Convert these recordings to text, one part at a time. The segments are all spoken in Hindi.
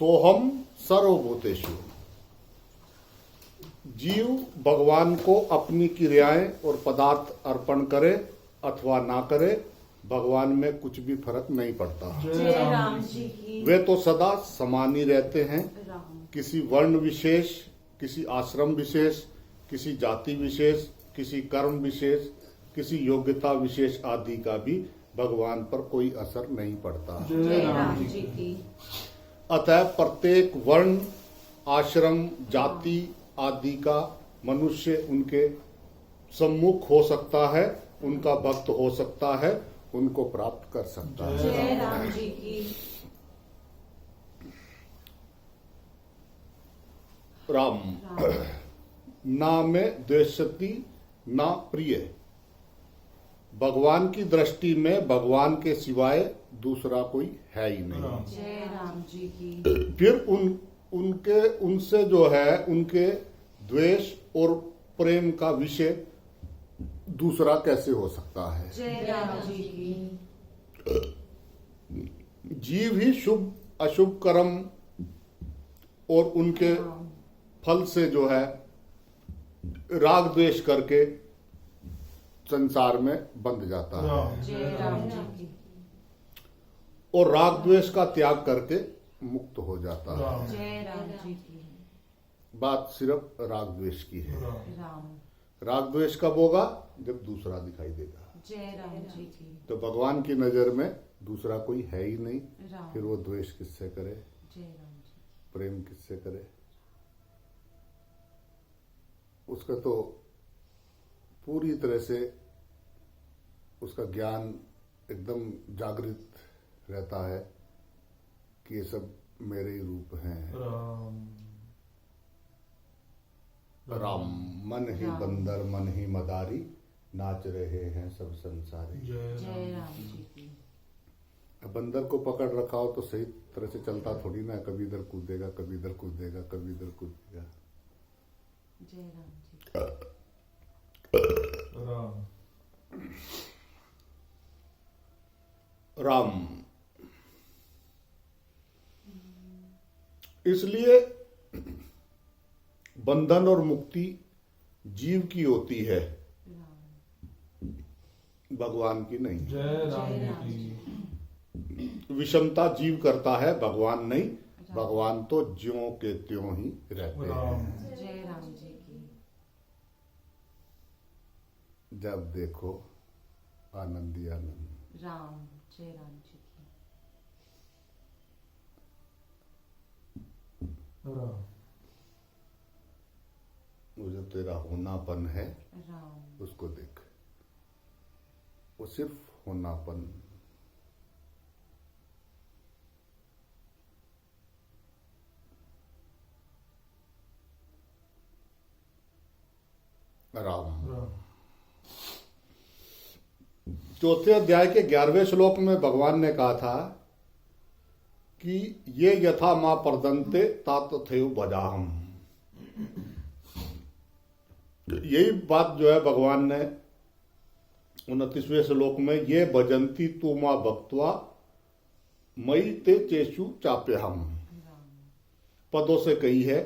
सोहम सर्वभूतेषु। जीव भगवान को अपनी क्रियाएं और पदार्थ अर्पण करे अथवा ना करे, भगवान में कुछ भी फर्क नहीं पड़ता। जय राम जी की। वे तो सदा समान ही रहते हैं। राम। किसी वर्ण विशेष, किसी आश्रम विशेष, किसी जाति विशेष, किसी कर्म विशेष, किसी योग्यता विशेष आदि का भी भगवान पर कोई असर नहीं पड़ता। जय राम जी की। अतः प्रत्येक वर्ण, आश्रम, जाति आदि का मनुष्य उनके सम्मुख हो सकता है, उनका भक्त हो सकता है, उनको प्राप्त कर सकता है। जय राम जी की। राम ना में द्वेषति ना प्रिय। भगवान की दृष्टि में भगवान के सिवाय दूसरा कोई है ही नहीं। जय राम जी की। फिर उनसे जो है उनके द्वेष और प्रेम का विषय दूसरा कैसे हो सकता है। जय राम जी की। जीव ही शुभ अशुभ कर्म और उनके फल से जो है राग द्वेष करके संसार में बंध जाता है। जय राम जी की। और राग द्वेष का त्याग करके मुक्त हो जाता है। जय राम जी की। बात सिर्फ राग द्वेष की है। राम। राग द्वेष कब होगा? जब दूसरा दिखाई देगा। जय राम जी की। तो भगवान की नजर में दूसरा कोई है ही नहीं। राम। फिर वो द्वेष किससे करे, जय राम जी। प्रेम किससे करे? उसका तो पूरी तरह से उसका ज्ञान एकदम जागृत रहता है कि ये सब मेरे ही रूप हैं। राम मन ही बंदर मन ही मदारी, नाच रहे हैं सब संसारी। जय राम जी की। अब बंदर को पकड़ रखा हो तो सही तरह से चलता थोड़ी ना, कभी इधर कूदेगा, कभी इधर कूदेगा, कभी इधर कूदेगा। जय राम जी। राम इसलिए बंधन और मुक्ति जीव की होती है, भगवान की नहीं। जय राम जी। विषमता जीव करता है, भगवान नहीं। भगवान तो ज्यों के त्यों ही रहते हैं। जय राम जी की। जब देखो आनंद ही आनंद। राम। जय राम जी की। वो जो तेरा होनापन है राम। उसको देख, वो सिर्फ होनापन। राम। चौथे अध्याय के 11वें श्लोक में भगवान ने कहा था कि ये यथा मां प्रदंते तात थे बजाहम। यही बात जो है भगवान ने 29वें श्लोक में ये भजंती तू मां भक्त्वा मई ते चेशु चाप्य हम पदों से कही है।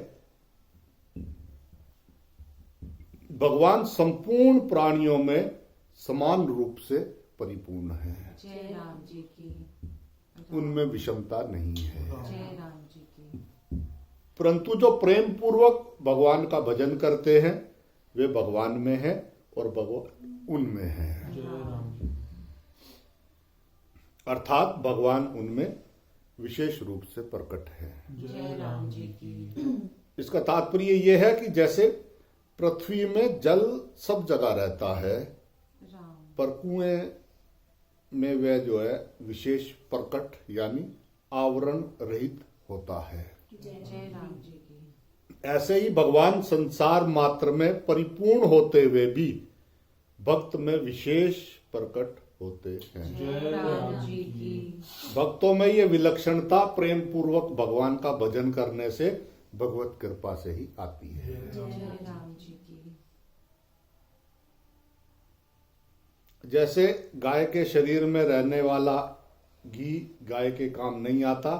भगवान संपूर्ण प्राणियों में समान रूप से परिपूर्ण है। जय राम जी की। उनमें विषमता नहीं है। जय राम जी की। परंतु जो प्रेम पूर्वक भगवान का भजन करते हैं वे भगवान में है और भगवान उनमें है। अर्थात भगवान उनमें विशेष रूप से प्रकट है। जय राम जी की। इसका तात्पर्य यह है कि जैसे पृथ्वी में जल सब जगह रहता है, राम। पर कुएं में वह जो है विशेष प्रकट यानी आवरण रहित होता है। जय राम जी की। ऐसे ही भगवान संसार मात्र में परिपूर्ण होते हुए भी भक्त में विशेष प्रकट होते हैं। जय राम जी की। भक्तों में ये विलक्षणता प्रेम पूर्वक भगवान का भजन करने से भगवत कृपा से ही आती है। जय राम जी की। जैसे गाय के शरीर में रहने वाला घी गाय के काम नहीं आता,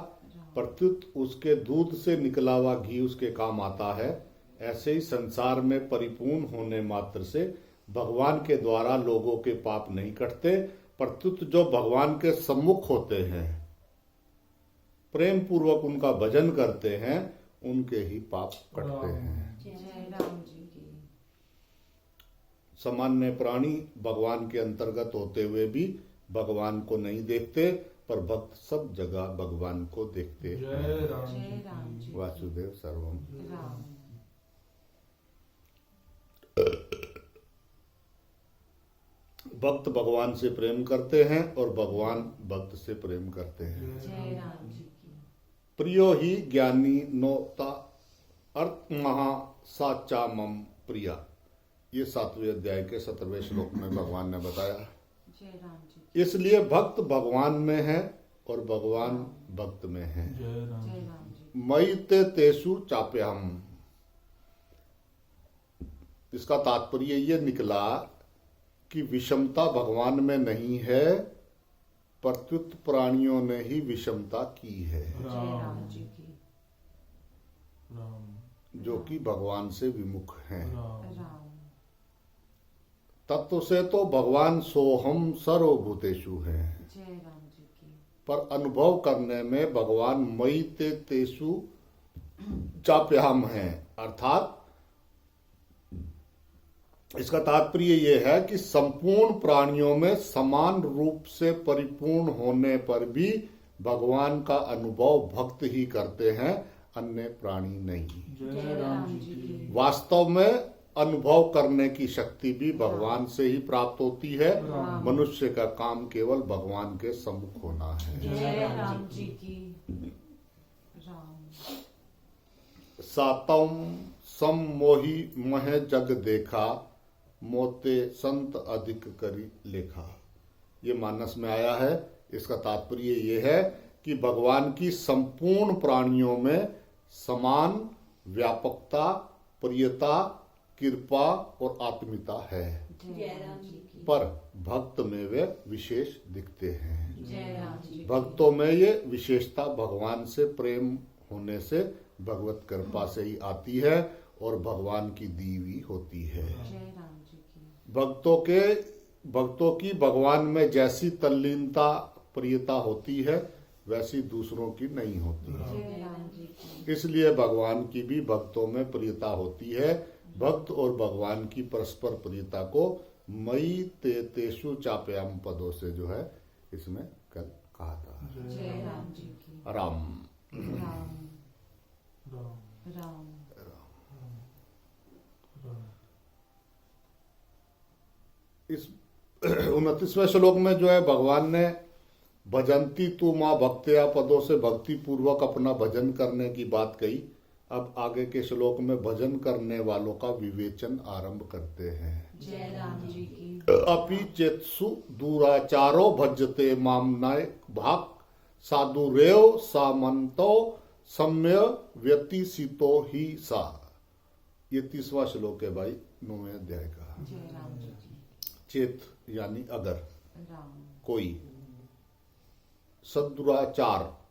प्रत्युत उसके दूध से निकला हुआ घी उसके काम आता है। ऐसे ही संसार में परिपूर्ण होने मात्र से भगवान के द्वारा लोगों के पाप नहीं कटते, प्रत्युत जो भगवान के सम्मुख होते हैं, प्रेम पूर्वक उनका भजन करते हैं, उनके ही पाप कटते हैं। जय राम जी की। सामान्य प्राणी भगवान के अंतर्गत होते हुए भी भगवान को नहीं देखते, पर भक्त सब जगह भगवान को देखते हैं। जय राम जय राम जी की। वासुदेव सर्वम। राम। भक्त भगवान से प्रेम करते हैं और भगवान भक्त से प्रेम करते हैं। जय राम जी की। प्रियो ही ज्ञानी नोता अर्थ महा साचा मम प्रिया, ये 7वें अध्याय के 17वें श्लोक में भगवान ने बताया। जय राम जी की। इसलिए भक्त भगवान में है और भगवान भक्त में है। जय राम जय राम जी। मयि ते तेषु चाप्यहम्। इसका तात्पर्य ये निकला कि विषमता भगवान में नहीं है, प्रत्युत प्राणियों ने ही विषमता की है, जय राम जी की। राम जो कि भगवान से विमुख हैं। राम राम। तत्व से तो भगवान सोहम सर्वभूतेषु हैं, जय राम जी की। पर अनुभव करने में भगवान मयि ते तेषु चाप्यहम् हैं। अर्थात इसका तात्पर्य यह है कि संपूर्ण प्राणियों में समान रूप से परिपूर्ण होने पर भी भगवान का अनुभव भक्त ही करते हैं, अन्य प्राणी नहीं। जय राम जी की। वास्तव में अनुभव करने की शक्ति भी भगवान से ही प्राप्त होती है। राम। मनुष्य का काम केवल भगवान के सम्मुख होना है। जय राम जी की। राम। सातम सम मोहि मह जग देखा, मोते संत अधिक करी लेखा। ये मानस में आया है। इसका तात्पर्य ये है कि भगवान की संपूर्ण प्राणियों में समान व्यापकता, प्रियता, कृपा और आत्मीयता है, जय राम जी की। पर भक्त में वे विशेष दिखते हैं। जय राम जी की। भक्तों में ये विशेषता भगवान से प्रेम होने से भगवत कृपा से ही आती है और भगवान की दी हुई होती है। जय राम जी की। भक्तों की भगवान में जैसी तल्लीनता, प्रियता होती है, वैसी दूसरों की नहीं होती। जय राम जी की। इसलिए भगवान की भी भक्तों में प्रियता होती है। भक्त और भगवान की परस्पर प्रियता को मयि ते तेषु चाप्यहम् पदों से जो है इसमें कल कहा था। जय राम जी की। राम। राम। राम राम। इस 29वें श्लोक में जो है भगवान ने भजंती तू माँ भक्त्या पदों से भक्ति पूर्वक अपना भजन करने की बात कही। अब आगे के श्लोक में भजन करने वालों का विवेचन आरंभ करते हैं। जय राम जी की। अपि चेत्सु दुराचारो भजते मामनाय भाग साधुरेव सामंतो सम्य व्यतिसितो ही सा। ये 30वां श्लोक है भाई 9वें अध्याय का। जय राम जी की। चेत यानी अगर राम। कोई सदुराचार,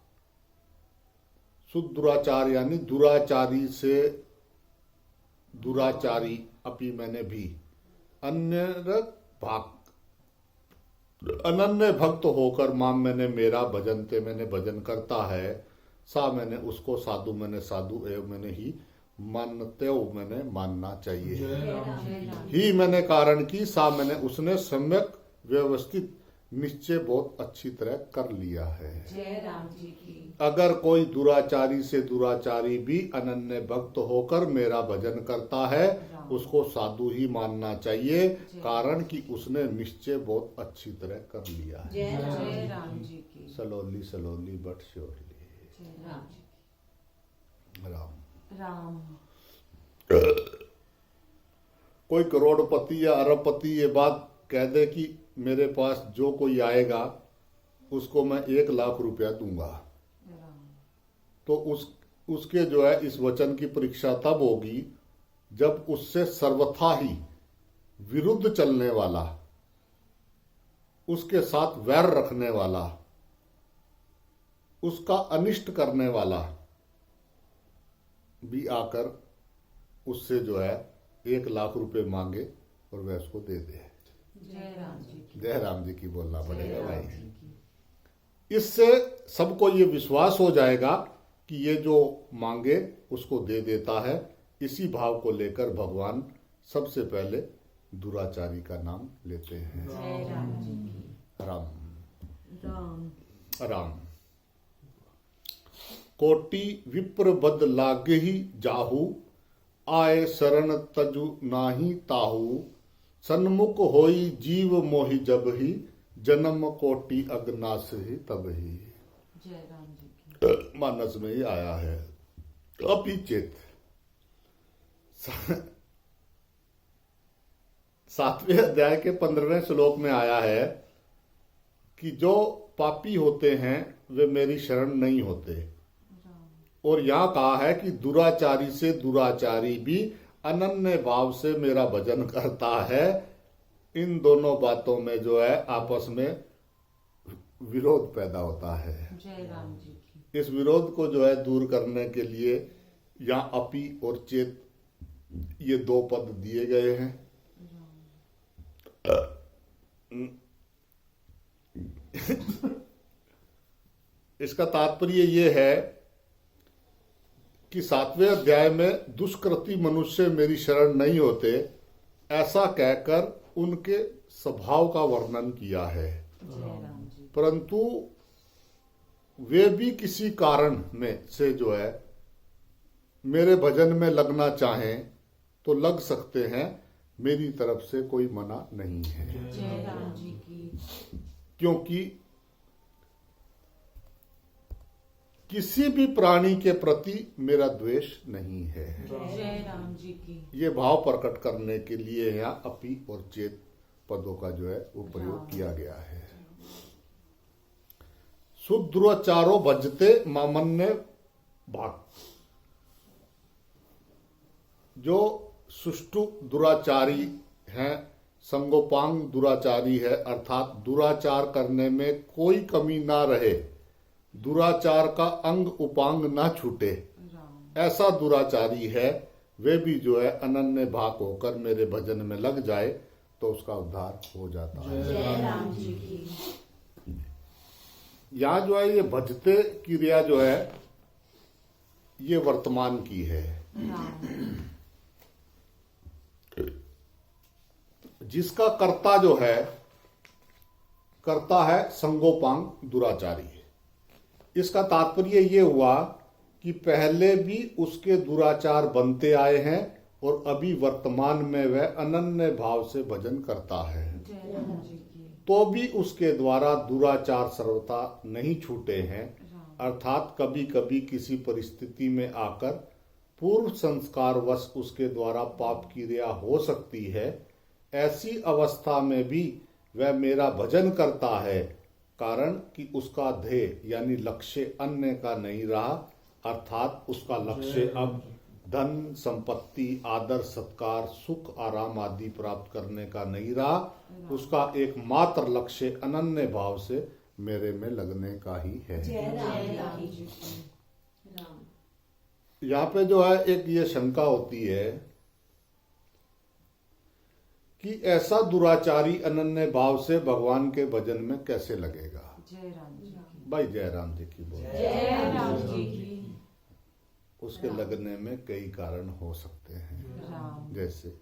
सुदुराचार यानी दुराचारी से दुराचारी, अपि मैंने भी, अन्य अनन्य भक्त होकर माम मैंने मेरा भजनते मैंने भजन करता है, सा मैंने उसको, साधु मैंने साधु, एव मैंने ही, मानते मैंने मानना चाहिए। जय राम जी जय राम। ही मैंने कारण की, सा मैंने उसने सम्यक व्यवस्थित निश्चय बहुत अच्छी तरह कर लिया है। जय राम जी की। अगर कोई दुराचारी से दुराचारी भी अनन्य भक्त होकर मेरा भजन करता है, उसको साधु ही मानना चाहिए, कारण कि उसने निश्चय बहुत अच्छी तरह कर लिया है। जय राम जी की। Slowly slowly but surely. जय राम जी की। राम। राम। कोई करोड़पति या अरबपति ये बात कह दे कि मेरे पास जो कोई आएगा उसको मैं 1 लाख रुपया दूंगा, राम। तो उसके जो है इस वचन की परीक्षा तब होगी जब उससे सर्वथा ही विरुद्ध चलने वाला, उसके साथ वैर रखने वाला उसका अनिष्ट करने वाला भी आकर उससे जो है 1 लाख रुपए मांगे और वह उसको दे दे। जय राम जी की। जय राम जी की बोलना पड़ेगा जय भाई। राम जी की। इससे सबको ये विश्वास हो जाएगा कि ये जो मांगे उसको दे देता है। इसी भाव को लेकर भगवान सबसे पहले दुराचारी का नाम लेते हैं। जय राम जी की। राम राम राम। कोटि विप्र बद लागे ही जाहू, आए शरण तजु नाही ताहू, सन्मुख होई जीव मोहि जब ही, जन्म कोटि अग्नास ही तब ही। जय राम जी की। मानस में ही आया है। अपि चेत 7वें अध्याय के 15वें श्लोक में आया है कि जो पापी होते हैं वे मेरी शरण नहीं होते। और यहां कहा है कि दुराचारी से दुराचारी भी अनन्य भाव से मेरा भजन करता है। इन दोनों बातों में जो है आपस में विरोध पैदा होता है। जय राम जी की। इस विरोध को जो है दूर करने के लिए यहाँ अपि और चेत ये 2 पद दिए गए हैं। इसका तात्पर्य ये है कि 7वें अध्याय में दुष्कृति मनुष्य मेरी शरण नहीं होते, ऐसा कहकर उनके स्वभाव का वर्णन किया है। जय राम जी। परंतु वे भी किसी कारण में से जो है मेरे भजन में लगना चाहें तो लग सकते हैं। मेरी तरफ से कोई मना नहीं है, जय राम जी की। क्योंकि किसी भी प्राणी के प्रति मेरा द्वेष नहीं है। जय राम जी की। ये भाव प्रकट करने के लिए यहाँ अपि और चेत पदों का जो है वो प्रयोग किया गया है। सुदुराचारो भजते मामन्य भाग। जो सुष्टु दुराचारी हैं, संगोपांग दुराचारी है, अर्थात दुराचार करने में कोई कमी ना रहे, दुराचार का अंग उपांग ना छूटे, ऐसा दुराचारी है, वे भी जो है अनन्य भाग होकर मेरे भजन में लग जाए तो उसका उद्धार हो जाता है। जय राम जी की। यहाँ जो है ये भजते क्रिया जो है ये वर्तमान की है। राम। जिसका कर्ता जो है करता है संगोपांग दुराचारी। इसका तात्पर्य ये हुआ कि पहले भी उसके दुराचार बनते आए हैं और अभी वर्तमान में वह अनन्य भाव से भजन करता है, जय राम जी की। तो भी उसके द्वारा दुराचार सर्वथा नहीं छूटे हैं। अर्थात कभी कभी किसी परिस्थिति में आकर पूर्व संस्कार वश उसके द्वारा पाप क्रिया हो सकती है। ऐसी अवस्था में भी वह मेरा भजन करता है, कारण कि उसका ध्येय यानी लक्ष्य अन्य का नहीं रहा। अर्थात उसका लक्ष्य अब धन संपत्ति आदर सत्कार सुख आराम आदि प्राप्त करने का नहीं रहा। उसका एकमात्र लक्ष्य अनन्य भाव से मेरे में लगने का ही है। जय राम जी की। राम। यहाँ पे जो है एक ये शंका होती है कि ऐसा दुराचारी अनन्य भाव से भगवान के भजन में कैसे लगेगा। जय राम जी की। भाई जय राम जी की बोल। जय राम जी की। उसके लगने में कई कारण हो सकते हैं। राम। जैसे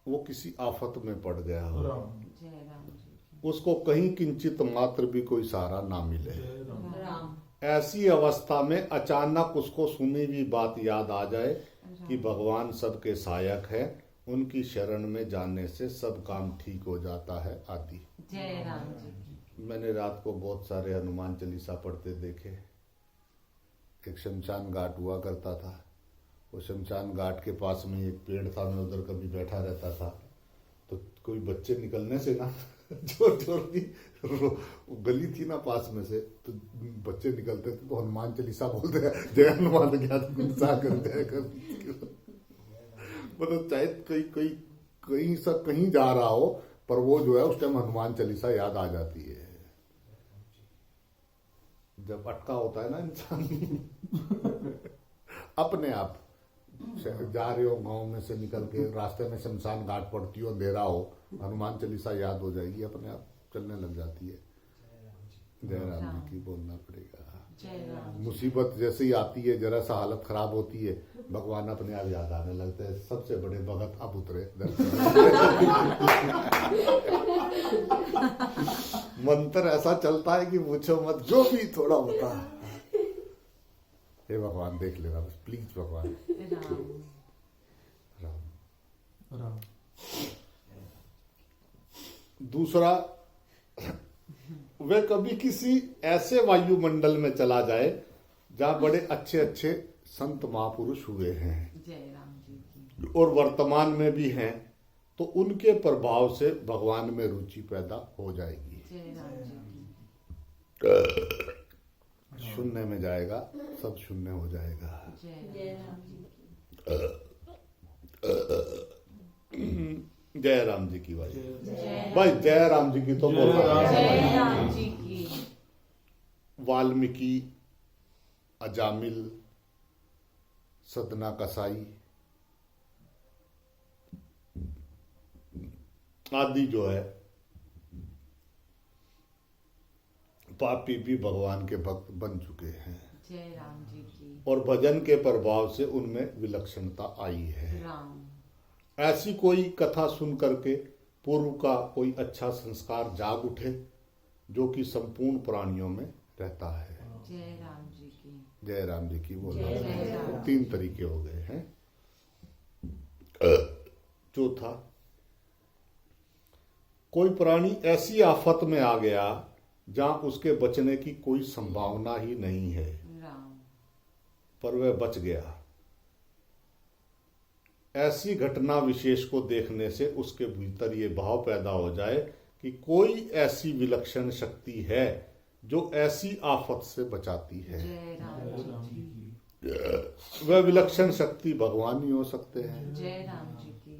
वो किसी आफत में पड़ गया हो, जय राम जी की। उसको कहीं किंचित मात्र भी कोई सहारा ना मिले, राम। ऐसी अवस्था में अचानक उसको सुनी हुई बात याद आ जाए कि भगवान सबके सहायक है, उनकी शरण में जाने से सब काम ठीक हो जाता है आदि। जय राम जी की। मैंने रात को बहुत सारे हनुमान चालीसा पढ़ते देखे। एक शमशान घाट हुआ करता था, वो शमशान घाट के पास में एक पेड़ था, मैं उधर कभी बैठा रहता था, तो कोई बच्चे निकलने से ना जोर जोर की गली थी ना पास में से, तो बच्चे निकलते थे तो हनुमान चालीसा बोलते हैं, जय हनुमान ज्ञात गुण सागर जय कर। मतलब चाहे कहीं जा रहा हो, पर वो जो है उस टाइम हनुमान चालीसा याद आ जाती है। जब अटका होता है ना इंसान अपने आप जा रहे हो, गांव में से निकल के रास्ते में शमशान घाट पड़ती हो, अंधेरा हो, हनुमान चालीसा याद हो जाएगी, अपने आप चलने लग जाती है। जय राम जी की बोलना पड़ेगा। जय राम। मुसीबत जैसे ही आती है, जरा सा हालत खराब होती है, भगवान अपने आप याद आने लगते हैं। सबसे बड़े भगत अब उतरे मंत्र ऐसा चलता है कि पूछो मत, जो भी थोड़ा होता है, हे भगवान देख लेना बस, प्लीज भगवान। राम। राम। राम। दूसरा, वह कभी किसी ऐसे वायुमंडल में चला जाए जहां बड़े अच्छे अच्छे संत महापुरुष हुए हैं जय राम जी की। और वर्तमान में भी हैं, तो उनके प्रभाव से भगवान में रुचि पैदा हो जाएगी। जय राम जी की। शून्य में जाएगा, सब शून्य हो जाएगा। जय राम जी की। जय राम जी की भाई। जय भाई जय राम जी की तो बोल रहा है। जय राम जी की। वाल्मीकि, अजामिल, सदना कसाई आदि जो है पापी भी भगवान के भक्त बन चुके हैं जय राम जी की। और भजन के प्रभाव से उनमें विलक्षणता आई है। राम। ऐसी कोई कथा सुन करके पूर्व का कोई अच्छा संस्कार जाग उठे जो कि संपूर्ण प्राणियों में रहता है। जय राम जी की। जय राम जी की बोल जय राम। तीन तरीके हो गए हैं। चौथा, कोई प्राणी ऐसी आफत में आ गया जहां उसके बचने की कोई संभावना ही नहीं है, राम। पर वह बच गया। ऐसी घटना विशेष को देखने से उसके भीतर ये भाव पैदा हो जाए कि कोई ऐसी विलक्षण शक्ति है जो ऐसी आफत से बचाती है। जय राम जी की। वह विलक्षण शक्ति भगवान ही हो सकते हैं। जय राम जी की।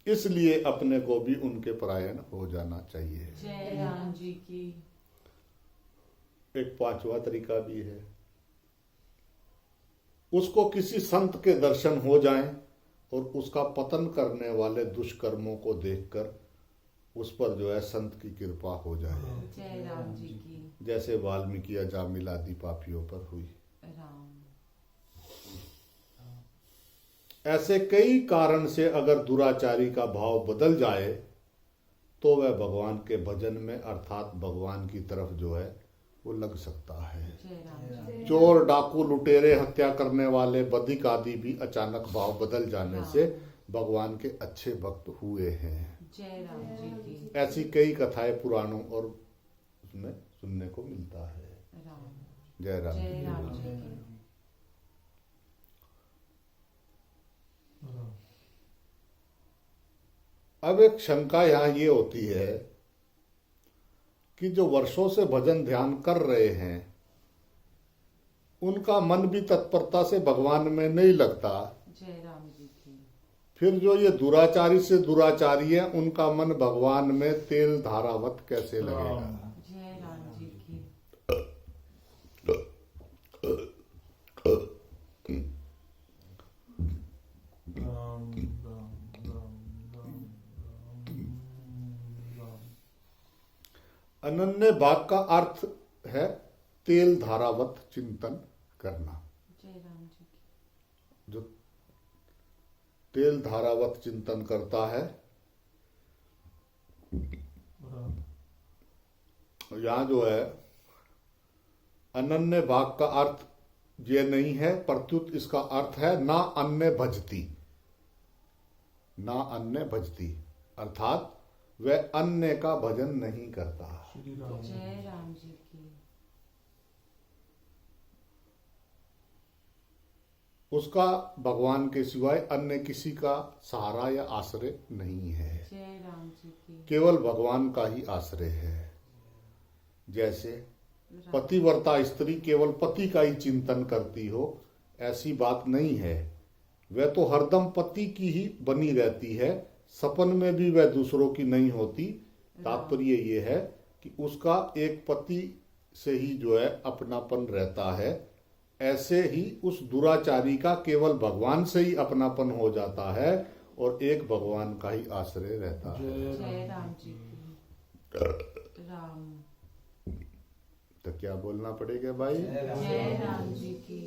इसलिए अपने को भी उनके परायण हो जाना चाहिए। जय राम जी की। एक पांचवा तरीका भी है, उसको किसी संत के दर्शन हो जाएं और उसका पतन करने वाले दुष्कर्मों को देखकर उस पर जो है संत की कृपा हो जाए, जय राम जी की। जैसे वाल्मीकि, अजामिल आदि पापियों पर हुई। राम। ऐसे कई कारण से अगर दुराचारी का भाव बदल जाए तो वह भगवान के भजन में अर्थात भगवान की तरफ जो है वो लग सकता है। जय राम जी। चोर, डाकू, लुटेरे, हत्या करने वाले, बधिक आदि भी अचानक भाव बदल जाने से भगवान के अच्छे भक्त हुए हैं। जय राम जी की। ऐसी कई कथाएं पुराणों और उसमें सुनने को मिलता है। राम। जय राम जय जी राम की। जी की। अब एक शंका यहाँ ये होती है कि जो वर्षों से भजन ध्यान कर रहे हैं उनका मन भी तत्परता से भगवान में नहीं लगता, जय राम जी की। फिर जो ये दुराचारी से दुराचारी है उनका मन भगवान में तेल धारावत कैसे लगेगा? जय राम जी की। अनन्य भाग का अर्थ है तेल धारावत चिंतन करना। जय राम जी की। जो तेल धारावत चिंतन करता है, यहाँ जो है अनन्य भाग का अर्थ ये नहीं है, प्रत्युत इसका अर्थ है ना अन्य भजती, ना अन्य भजती, अर्थात वह अन्य का भजन नहीं करता। जय राम जी की। उसका भगवान के सिवाय अन्य किसी का सहारा या आश्रय नहीं है, जय राम जी की। केवल भगवान का ही आश्रय है। जैसे पतिव्रता स्त्री केवल पति का ही चिंतन करती हो, ऐसी बात नहीं है। वह तो हरदम पति की ही बनी रहती है, सपन में भी वह दूसरों की नहीं होती। तात्पर्य यह है कि उसका एक पति से ही जो है अपनापन रहता है, ऐसे ही उस दुराचारी का केवल भगवान से ही अपनापन हो जाता है और एक भगवान का ही आश्रय रहता है। जय राम जी की। राम। तो क्या बोलना पड़ेगा भाई? जय राम जी की।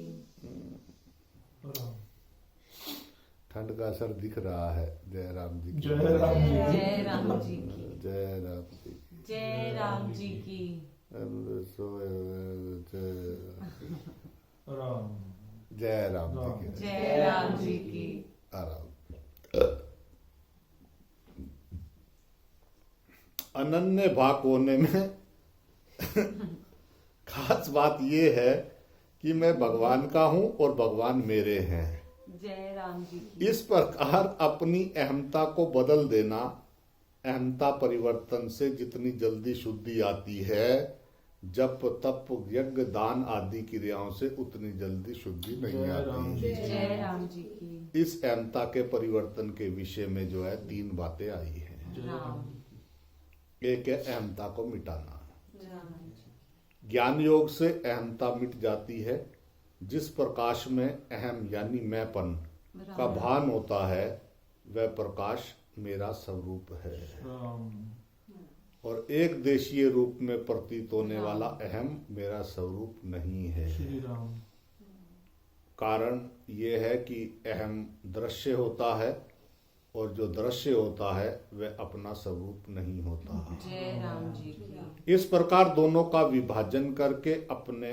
ठंड का असर दिख रहा है। जय राम जी की। जय राम जी की। जय राम जी की। जय राम जी की। जय राम जी की। राम। जय राम जी की। जय राम जी की। आराम। अनन्य भाग होने में खास बात यह है कि मैं भगवान का हूं और भगवान मेरे हैं। जय राम जी की। इस प्रकार अपनी अहमता को बदल देना, अहमता परिवर्तन से जितनी जल्दी शुद्धि आती है, जप तप यज्ञ दान आदि क्रियाओं से उतनी जल्दी शुद्धि नहीं आती। जय राम जी की। इस अहमता के परिवर्तन के विषय में जो है 3 बातें आई हैं। राम। एक है अहमता को मिटाना। राम। ज्ञान योग से अहमता मिट जाती है। जिस प्रकाश में अहम यानी मैंपन का भान होता है, वह प्रकाश मेरा स्वरूप है। और एक देशीय रूप में प्रतीत होने वाला अहम मेरा स्वरूप नहीं है। कारण यह है कि अहम दृश्य होता है और जो दृश्य होता है वह अपना स्वरूप नहीं होता। जय राम जी की। इस प्रकार दोनों का विभाजन करके अपने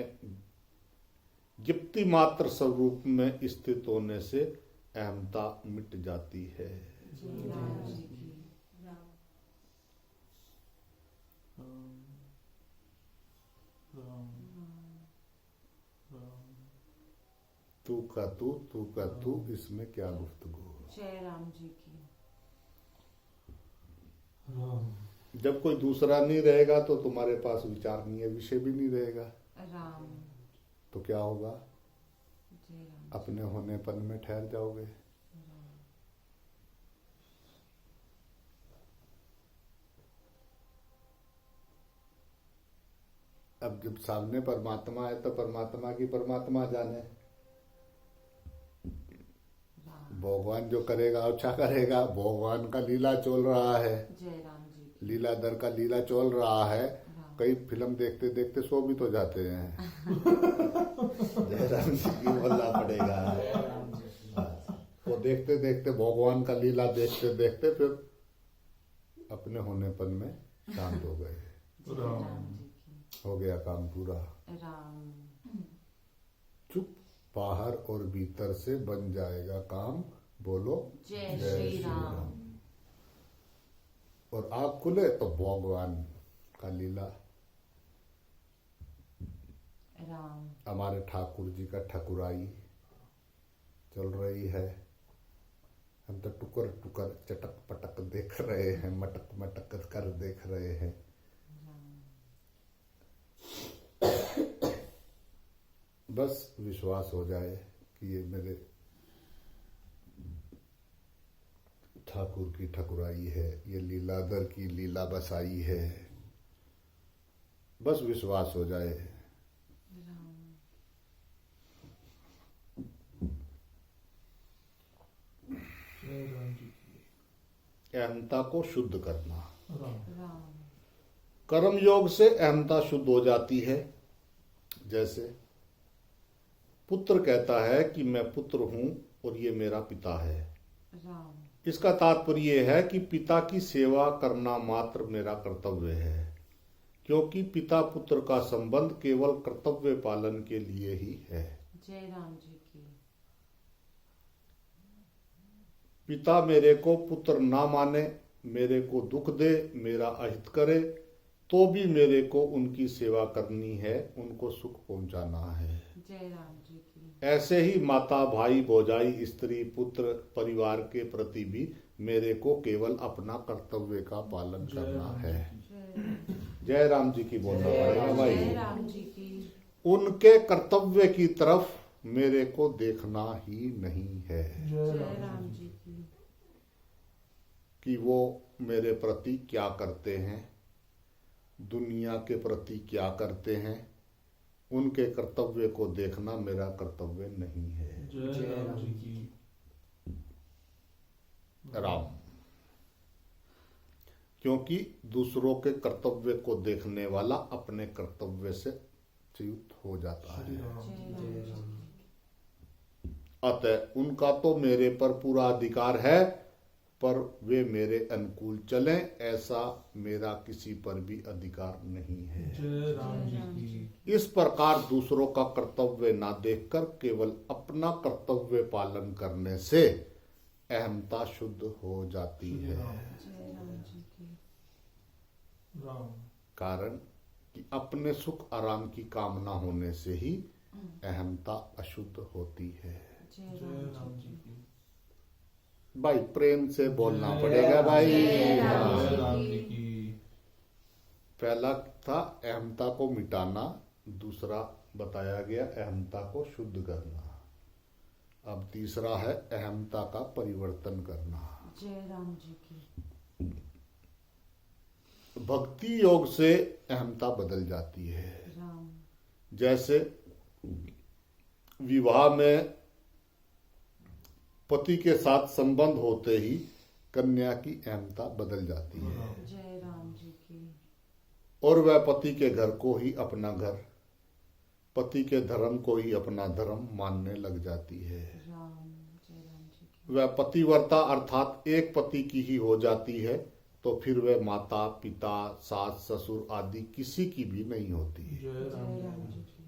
जिप्ति मात्र स्वरूप में स्थित होने से अहमता मिट जाती है। जय राम जी की। तू का तू इसमें क्या गुफ्तगू? जय राम जी की। जब कोई दूसरा नहीं रहेगा तो तुम्हारे पास विचारणीय विषय भी नहीं रहेगा, राम। तो क्या होगा? जय राम। अपने होनेपन में ठहर जाओगे। अब जब सामने परमात्मा है तो परमात्मा की परमात्मा जाने। भगवान जो करेगा अच्छा करेगा। भगवान का लीला चल रहा है। जय राम जी की। लीला दर का लीला चल रहा है। कई फिल्म देखते देखते सो भी तो जाते हैं। जय राम जी की बोलना पड़ेगा। वो देखते देखते भगवान का लीला देखते देखते फिर अपने होनेपन में शांत हो गए। हो गया काम पूरा। राम। चुप बाहर और भीतर से बन जाएगा काम। बोलो जय श्री राम। और आँख खुले तो भगवान का लीला। राम। हमारे ठाकुर जी का ठकुराई चल रही है। हम तो टुकर टुकर चटक पटक देख रहे हैं, मटक मटक कर देख रहे हैं। बस विश्वास हो जाए कि ये मेरे ठाकुर की ठकुराई है, ये लीलाधर की लीला बसाई है। बस विश्वास हो जाए। अहमता को शुद्ध करना। राम। कर्म योग से अहमता शुद्ध हो जाती है। जैसे पुत्र कहता है कि मैं पुत्र हूं और ये मेरा पिता है। राम। इसका तात्पर्य यह है कि पिता की सेवा करना मात्र मेरा कर्तव्य है, क्योंकि पिता पुत्र का संबंध केवल कर्तव्य पालन के लिए ही है। जय राम जी की। पिता मेरे को पुत्र ना माने, मेरे को दुख दे, मेरा अहित करे, तो भी मेरे को उनकी सेवा करनी है, उनको सुख पहुंचाना है। जय राम जी की। ऐसे ही माता भाई भौजाई स्त्री पुत्र परिवार के प्रति भी मेरे को केवल अपना कर्तव्य का पालन करना है। जय राम जी की बोलना पड़ेगा भाई। जय राम जी की। उनके कर्तव्य की तरफ मेरे को देखना ही नहीं है जय राम जी की। कि वो मेरे प्रति क्या करते हैं। दुनिया के प्रति क्या करते हैं, उनके कर्तव्य को देखना मेरा कर्तव्य नहीं है। जय राम जी की। राम। क्योंकि दूसरों के कर्तव्य को देखने वाला अपने कर्तव्य से च्युत हो जाता श्री है। राम। जय राम अतः उनका तो मेरे पर पूरा अधिकार है, पर वे मेरे अनुकूल चलें ऐसा मेरा किसी पर भी अधिकार नहीं है। जय राम जी की। इस प्रकार दूसरों का कर्तव्य ना देखकर केवल अपना कर्तव्य पालन करने से अहमता शुद्ध हो जाती श्री है। राम। जय राम जी की राम। कारण कि अपने सुख आराम की कामना होने से ही अहमता अशुद्ध होती है। जय जय राम राम जी जी की की। भाई प्रेम से बोलना जय पड़ेगा राम। भाई। जय राम। जय राम जी की। पहला था अहमता को मिटाना, दूसरा बताया गया अहमता को शुद्ध करना। अब तीसरा है अहमता का परिवर्तन करना। जय राम जी की भक्ति योग से अहमता बदल जाती है। राम जैसे विवाह में पति के साथ संबंध होते ही कन्या की अहमता बदल जाती है जय राम जी की और वह पति के घर को ही अपना घर, पति के धर्म को ही अपना धर्म मानने लग जाती है। राम जय राम जी की वह पतिव्रता अर्थात एक पति की ही हो जाती है, तो फिर वह माता पिता सास ससुर आदि किसी की भी नहीं होती। जय जय राम राम जी जी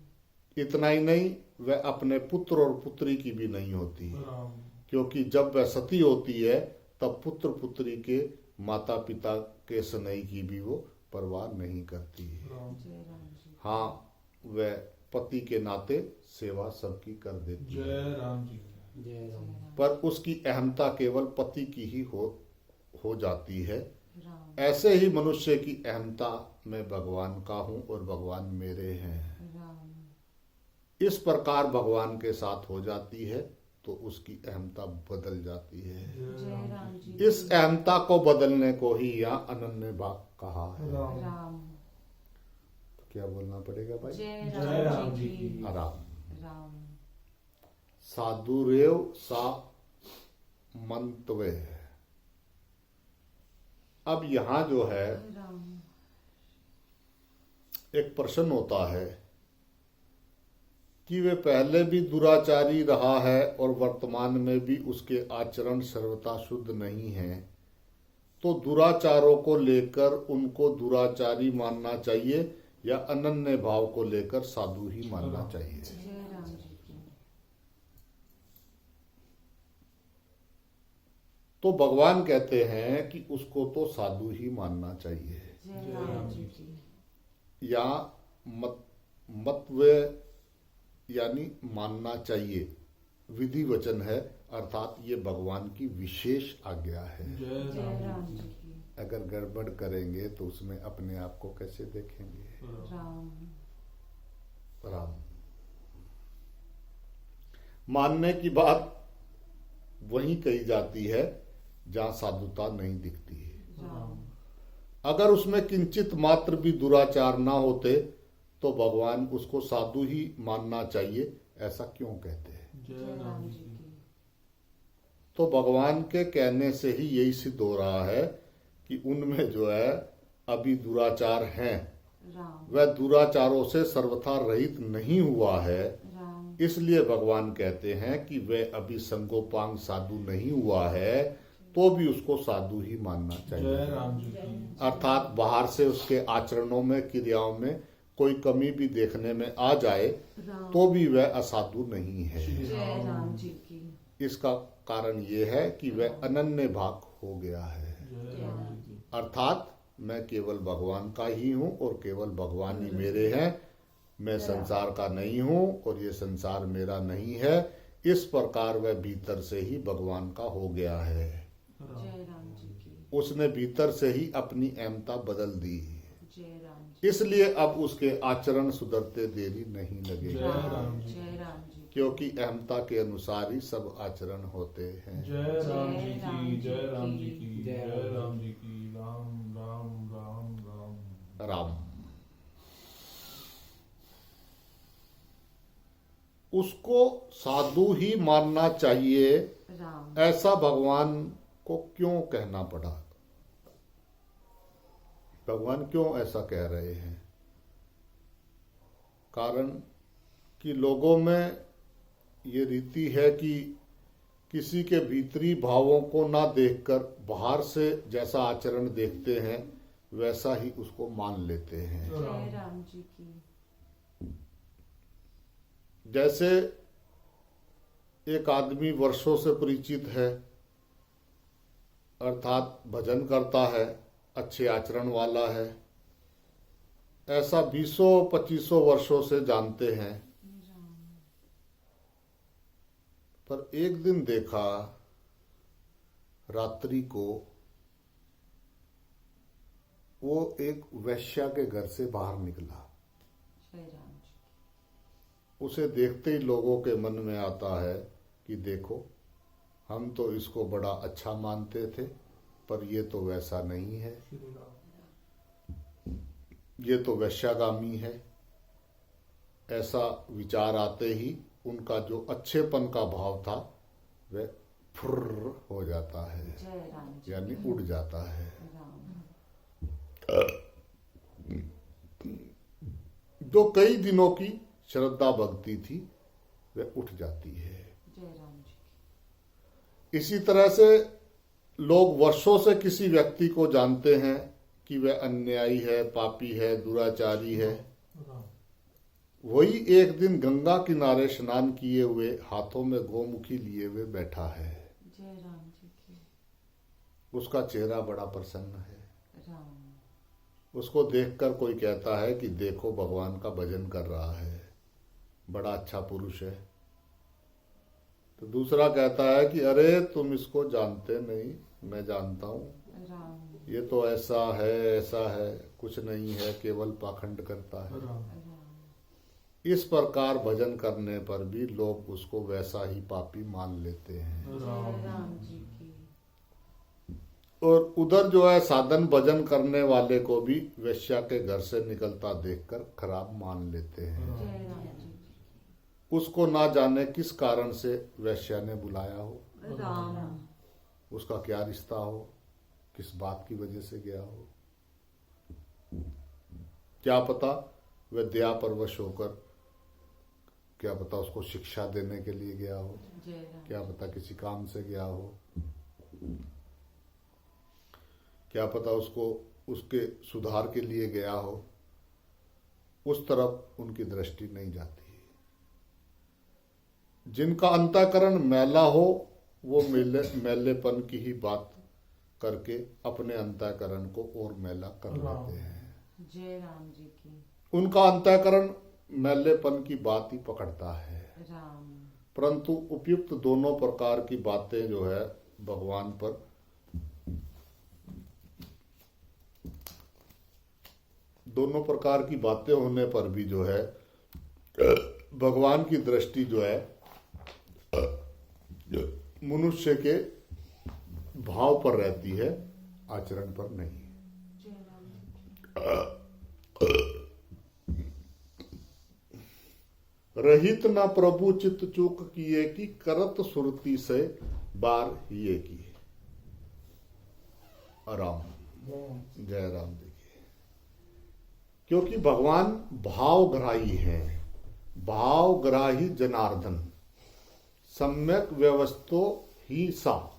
की इतना ही नहीं, वह अपने पुत्र और पुत्री की भी नहीं होती, की। राम। क्योंकि जब वह सती होती है तब पुत्र पुत्री के माता पिता के स्नेह की भी वो परवाह नहीं करती है। राम। जय राम जी हाँ, वह पति के नाते सेवा सबकी कर देती है, जय राम जी की। जय राम पर उसकी अहमता केवल पति की ही हो जाती है। राम ऐसे ही मनुष्य की अहमता मैं भगवान का हूँ और भगवान मेरे हैं, राम इस प्रकार भगवान के साथ हो जाती है तो उसकी अहमता बदल जाती है। जय राम जी इस अहमता को बदलने को ही यहाँ अनन्य भाग कहा है। राम। राम तो क्या बोलना पड़ेगा भाई? जय जय राम जी की राम। राम साधुरेव सा मंतवे। अब यहाँ जो है राम एक प्रश्न होता है कि वे पहले भी दुराचारी रहा है और वर्तमान में भी उसके आचरण सर्वथा शुद्ध नहीं है, तो दुराचारों को लेकर उनको दुराचारी मानना चाहिए या अनन्य भाव को लेकर साधु ही मानना चाहिए? जय राम जी की तो भगवान कहते हैं कि उसको तो साधु ही मानना चाहिए, जय राम जी की या मतवे यानी मानना चाहिए, विधि वचन है, अर्थात ये भगवान की विशेष आज्ञा है। जय जय राम राम जी जी की। की अगर गड़बड़ करेंगे तो उसमें अपने आप को कैसे देखेंगे? राम राम। मानने की बात वहीं कही जाती है जहां साधुता नहीं दिखती है। राम अगर उसमें किंचित मात्र भी दुराचार ना होते तो भगवान उसको साधु ही मानना चाहिए, ऐसा क्यों कहते हैं? जय राम जी की। तो भगवान के कहने से ही यही सिद्ध हो रहा है कि उनमें जो है अभी दुराचार हैं, राम वह दुराचारों से सर्वथा रहित नहीं हुआ है। राम इसलिए भगवान कहते हैं कि वह अभी संगोपांग साधु नहीं हुआ है, तो भी उसको साधु ही मानना जय चाहिए। राम जी की। अर्थात बाहर से उसके आचरणों में क्रियाओं में कोई कमी भी देखने में आ जाए राम तो भी वह असाधु नहीं है। जय राम जी की इसका कारण यह है कि वह अनन्य भाग हो गया है, जय राम जी की। अर्थात मैं केवल भगवान का ही हूँ और केवल भगवान ही मेरे हैं, मैं संसार का नहीं हूँ और ये संसार मेरा नहीं है। इस प्रकार वह भीतर से ही भगवान का हो गया है। जय राम जी की उसने भीतर से ही अपनी अहमता बदल दी, जय राम जी इसलिए अब उसके आचरण सुधरते देरी नहीं लगेगी, जय राम जी। जय राम जी क्योंकि अहमता के अनुसार ही सब आचरण होते हैं। जय राम जी की। जय राम जी की। जय राम जी की। राम राम राम राम। राम। उसको साधु ही मानना चाहिए, राम ऐसा भगवान को क्यों कहना पड़ा? भगवान क्यों ऐसा कह रहे हैं? कारण कि लोगों में ये रीति है कि किसी के भीतरी भावों को ना देखकर बाहर से जैसा आचरण देखते हैं वैसा ही उसको मान लेते हैं। जय राम जी की। जैसे एक आदमी वर्षों से परिचित है, अर्थात भजन करता है, अच्छे आचरण वाला है, ऐसा 20-25 वर्षों से जानते हैं, पर एक दिन देखा रात्रि को वो एक वैश्या के घर से बाहर निकला। जय राम जी उसे देखते ही लोगों के मन में आता है कि देखो, हम तो इसको बड़ा अच्छा मानते थे, पर ये तो वैसा नहीं है, ये तो वैश्यागामी है। ऐसा विचार आते ही उनका जो अच्छेपन का भाव था वह फुर्र हो जाता है, जय राम जी यानी उड़ जाता है। राम जो कई दिनों की श्रद्धा भक्ति थी वह उठ जाती है। जय राम जी की। इसी तरह से लोग वर्षों से किसी व्यक्ति को जानते हैं कि वह अन्यायी है, पापी है, दुराचारी है। वही एक दिन गंगा किनारे स्नान किए हुए, हाथों में गोमुखी लिए हुए बैठा है। जय राम जी की। उसका चेहरा बड़ा प्रसन्न है। राम उसको देखकर कोई कहता है कि देखो, भगवान का भजन कर रहा है, बड़ा अच्छा पुरुष है। तो दूसरा कहता है कि अरे तुम इसको जानते नहीं, मैं जानता हूँ, राम ये तो ऐसा है, कुछ नहीं है, केवल पाखंड करता है। राम इस प्रकार भजन करने पर भी लोग उसको वैसा ही पापी मान लेते हैं। जय राम जी की। और उधर जो है साधन भजन करने वाले को भी वैश्या के घर से निकलता देखकर खराब मान लेते हैं। जय राम जी उसको ना जाने किस कारण से वैश्या ने बुलाया हो, की। राम उसका क्या रिश्ता हो, किस बात की वजह से गया हो, क्या पता वह दया परवश होकर, क्या पता उसको शिक्षा देने के लिए गया हो, जय राम क्या पता किसी काम से गया हो, क्या पता उसको उसके सुधार के लिए गया हो। उस तरफ उनकी दृष्टि नहीं जाती। जिनका अंतःकरण मैला हो वो मैलेपन की ही बात करके अपने अंतःकरण को और मैला कर लेते हैं। जय राम जी की। उनका अंतःकरण मैलेपन की बात ही पकड़ता है। राम परंतु उपयुक्त दोनों प्रकार की बातें जो है भगवान पर दोनों प्रकार की बातें होने पर भी जो है भगवान की दृष्टि जो है मनुष्य के भाव पर रहती है, आचरण पर नहीं। जय राम जी की। रहित न प्रभु चित चूक किए की, करत सुरती से बार हिए की। राम जय राम जी की। क्योंकि भगवान भावग्राही हैं, भावग्राही जनार्दन, सम्यक व्यवस्थो ही सा।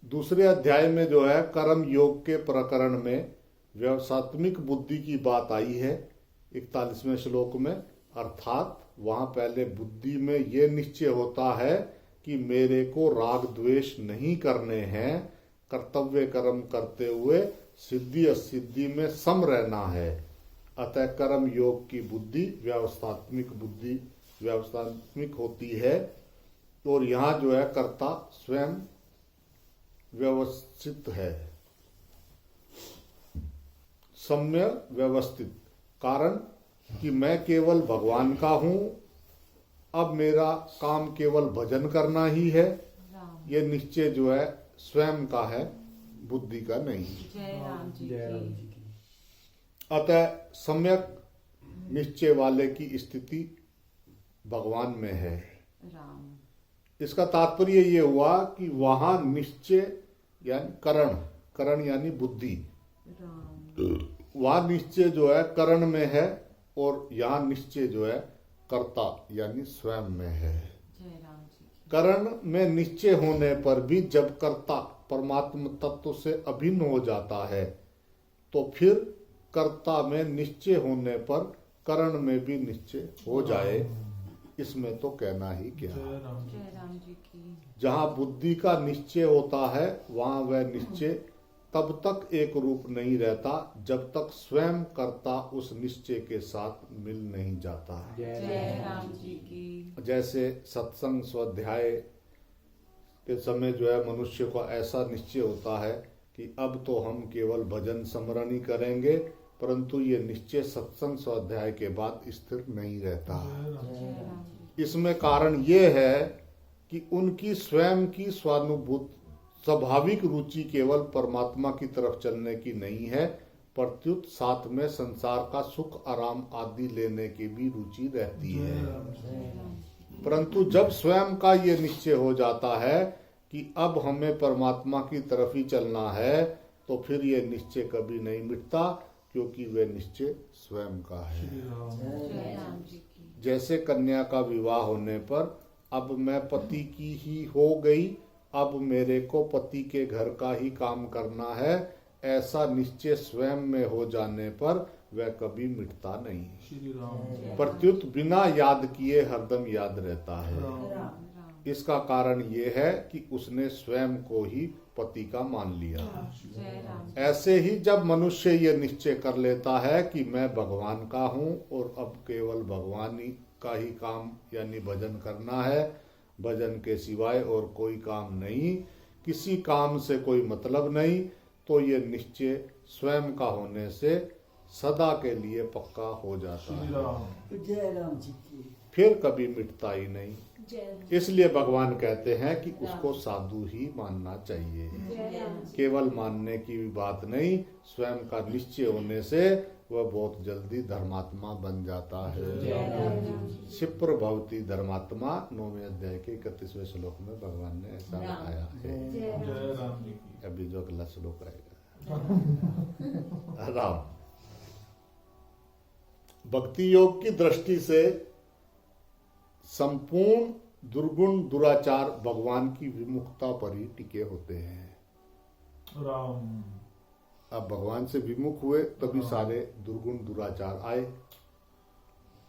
दूसरे अध्याय में जो है कर्म योग के प्रकरण में व्यवसात्मिक बुद्धि की बात आई है 41वें श्लोक में। अर्थात वहां पहले बुद्धि में ये निश्चय होता है कि मेरे को राग द्वेष नहीं करने हैं, कर्तव्य कर्म करते हुए सिद्धि असिद्धि में सम रहना है। अतः कर्म योग की बुद्धि व्यवस्थात्मिक होती है। और यहाँ जो है कर्ता स्वयं व्यवस्थित है, सम्य व्यवस्थित। कारण कि मैं केवल भगवान का हूं, अब मेरा काम केवल भजन करना ही है, राम ये निश्चय जो है स्वयं का है, बुद्धि का नहीं। जय राम जी जय राम की। जी की। अतः सम्यक निश्चय वाले की स्थिति भगवान में है। राम इसका तात्पर्य ये हुआ कि वहां निश्चय यानी करण यानी बुद्धि, राम वहां निश्चय जो है करण में है और यहाँ निश्चय जो है कर्ता यानी स्वयं में है। जय राम जी की करण में निश्चय होने पर भी जब कर्ता परमात्मा तत्व से अभिन्न हो जाता है तो फिर कर्ता में निश्चय होने पर करण में भी निश्चय हो जाए, इसमें तो कहना ही क्या। जय राम जय राम जी की जहाँ बुद्धि का निश्चय होता है वहां वह निश्चय तब तक एक रूप नहीं रहता जब तक स्वयं कर्ता उस निश्चय के साथ मिल नहीं जाता। जय राम जी की जैसे सत्संग स्वाध्याय के समय जो है मनुष्य को ऐसा निश्चय होता है कि अब तो हम केवल भजन स्मरण ही करेंगे, परंतु ये निश्चय सत्संग स्वाध्याय के बाद स्थिर नहीं रहता। जय राम जी इसमें कारण ये है कि उनकी स्वयं की स्वानुभूत स्वाभाविक रुचि केवल परमात्मा की तरफ चलने की नहीं है, प्रत्युत साथ में संसार का सुख आराम आदि लेने की भी रुचि रहती है। परंतु जब स्वयं का ये निश्चय हो जाता है कि अब हमें परमात्मा की तरफ ही चलना है, तो फिर ये निश्चय कभी नहीं मिटता, क्योंकि वह निश्चय स्वयं का है। जय राम जी की जैसे कन्या का विवाह होने पर अब मैं पति की ही हो गई, अब मेरे को पति के घर का ही काम करना है, ऐसा निश्चय स्वयं में हो जाने पर वह कभी मिटता नहीं, श्री राम प्रत्युत बिना याद किए हरदम याद रहता है। राम इसका कारण ये है कि उसने स्वयं को ही पति का मान लिया। जय राम ऐसे ही जब मनुष्य ये निश्चय कर लेता है कि मैं भगवान का हूँ और अब केवल भगवान ही का ही काम यानी भजन करना है, भजन के सिवाय और कोई काम नहीं, किसी काम से कोई मतलब नहीं, तो ये निश्चय स्वयं का होने से सदा के लिए पक्का हो जाता श्री है, राम जय राम जी की फिर कभी मिटता ही नहीं। जय इसलिए भगवान कहते हैं कि उसको साधु ही मानना चाहिए। राम केवल मानने की भी बात नहीं, स्वयं का निश्चय होने से वह बहुत जल्दी धर्मात्मा बन जाता है। क्षिप्र भवति धर्मात्मा 9वें अध्याय के 31वें श्लोक में भगवान ने ऐसा बताया है। जय राम जी की अभी जो अगला श्लोक आएगा राम भक्ति योग की दृष्टि से संपूर्ण दुर्गुण दुराचार भगवान की विमुखता पर ही टिके होते हैं। राम अब भगवान से विमुख हुए तभी सारे दुर्गुण दुराचार आए,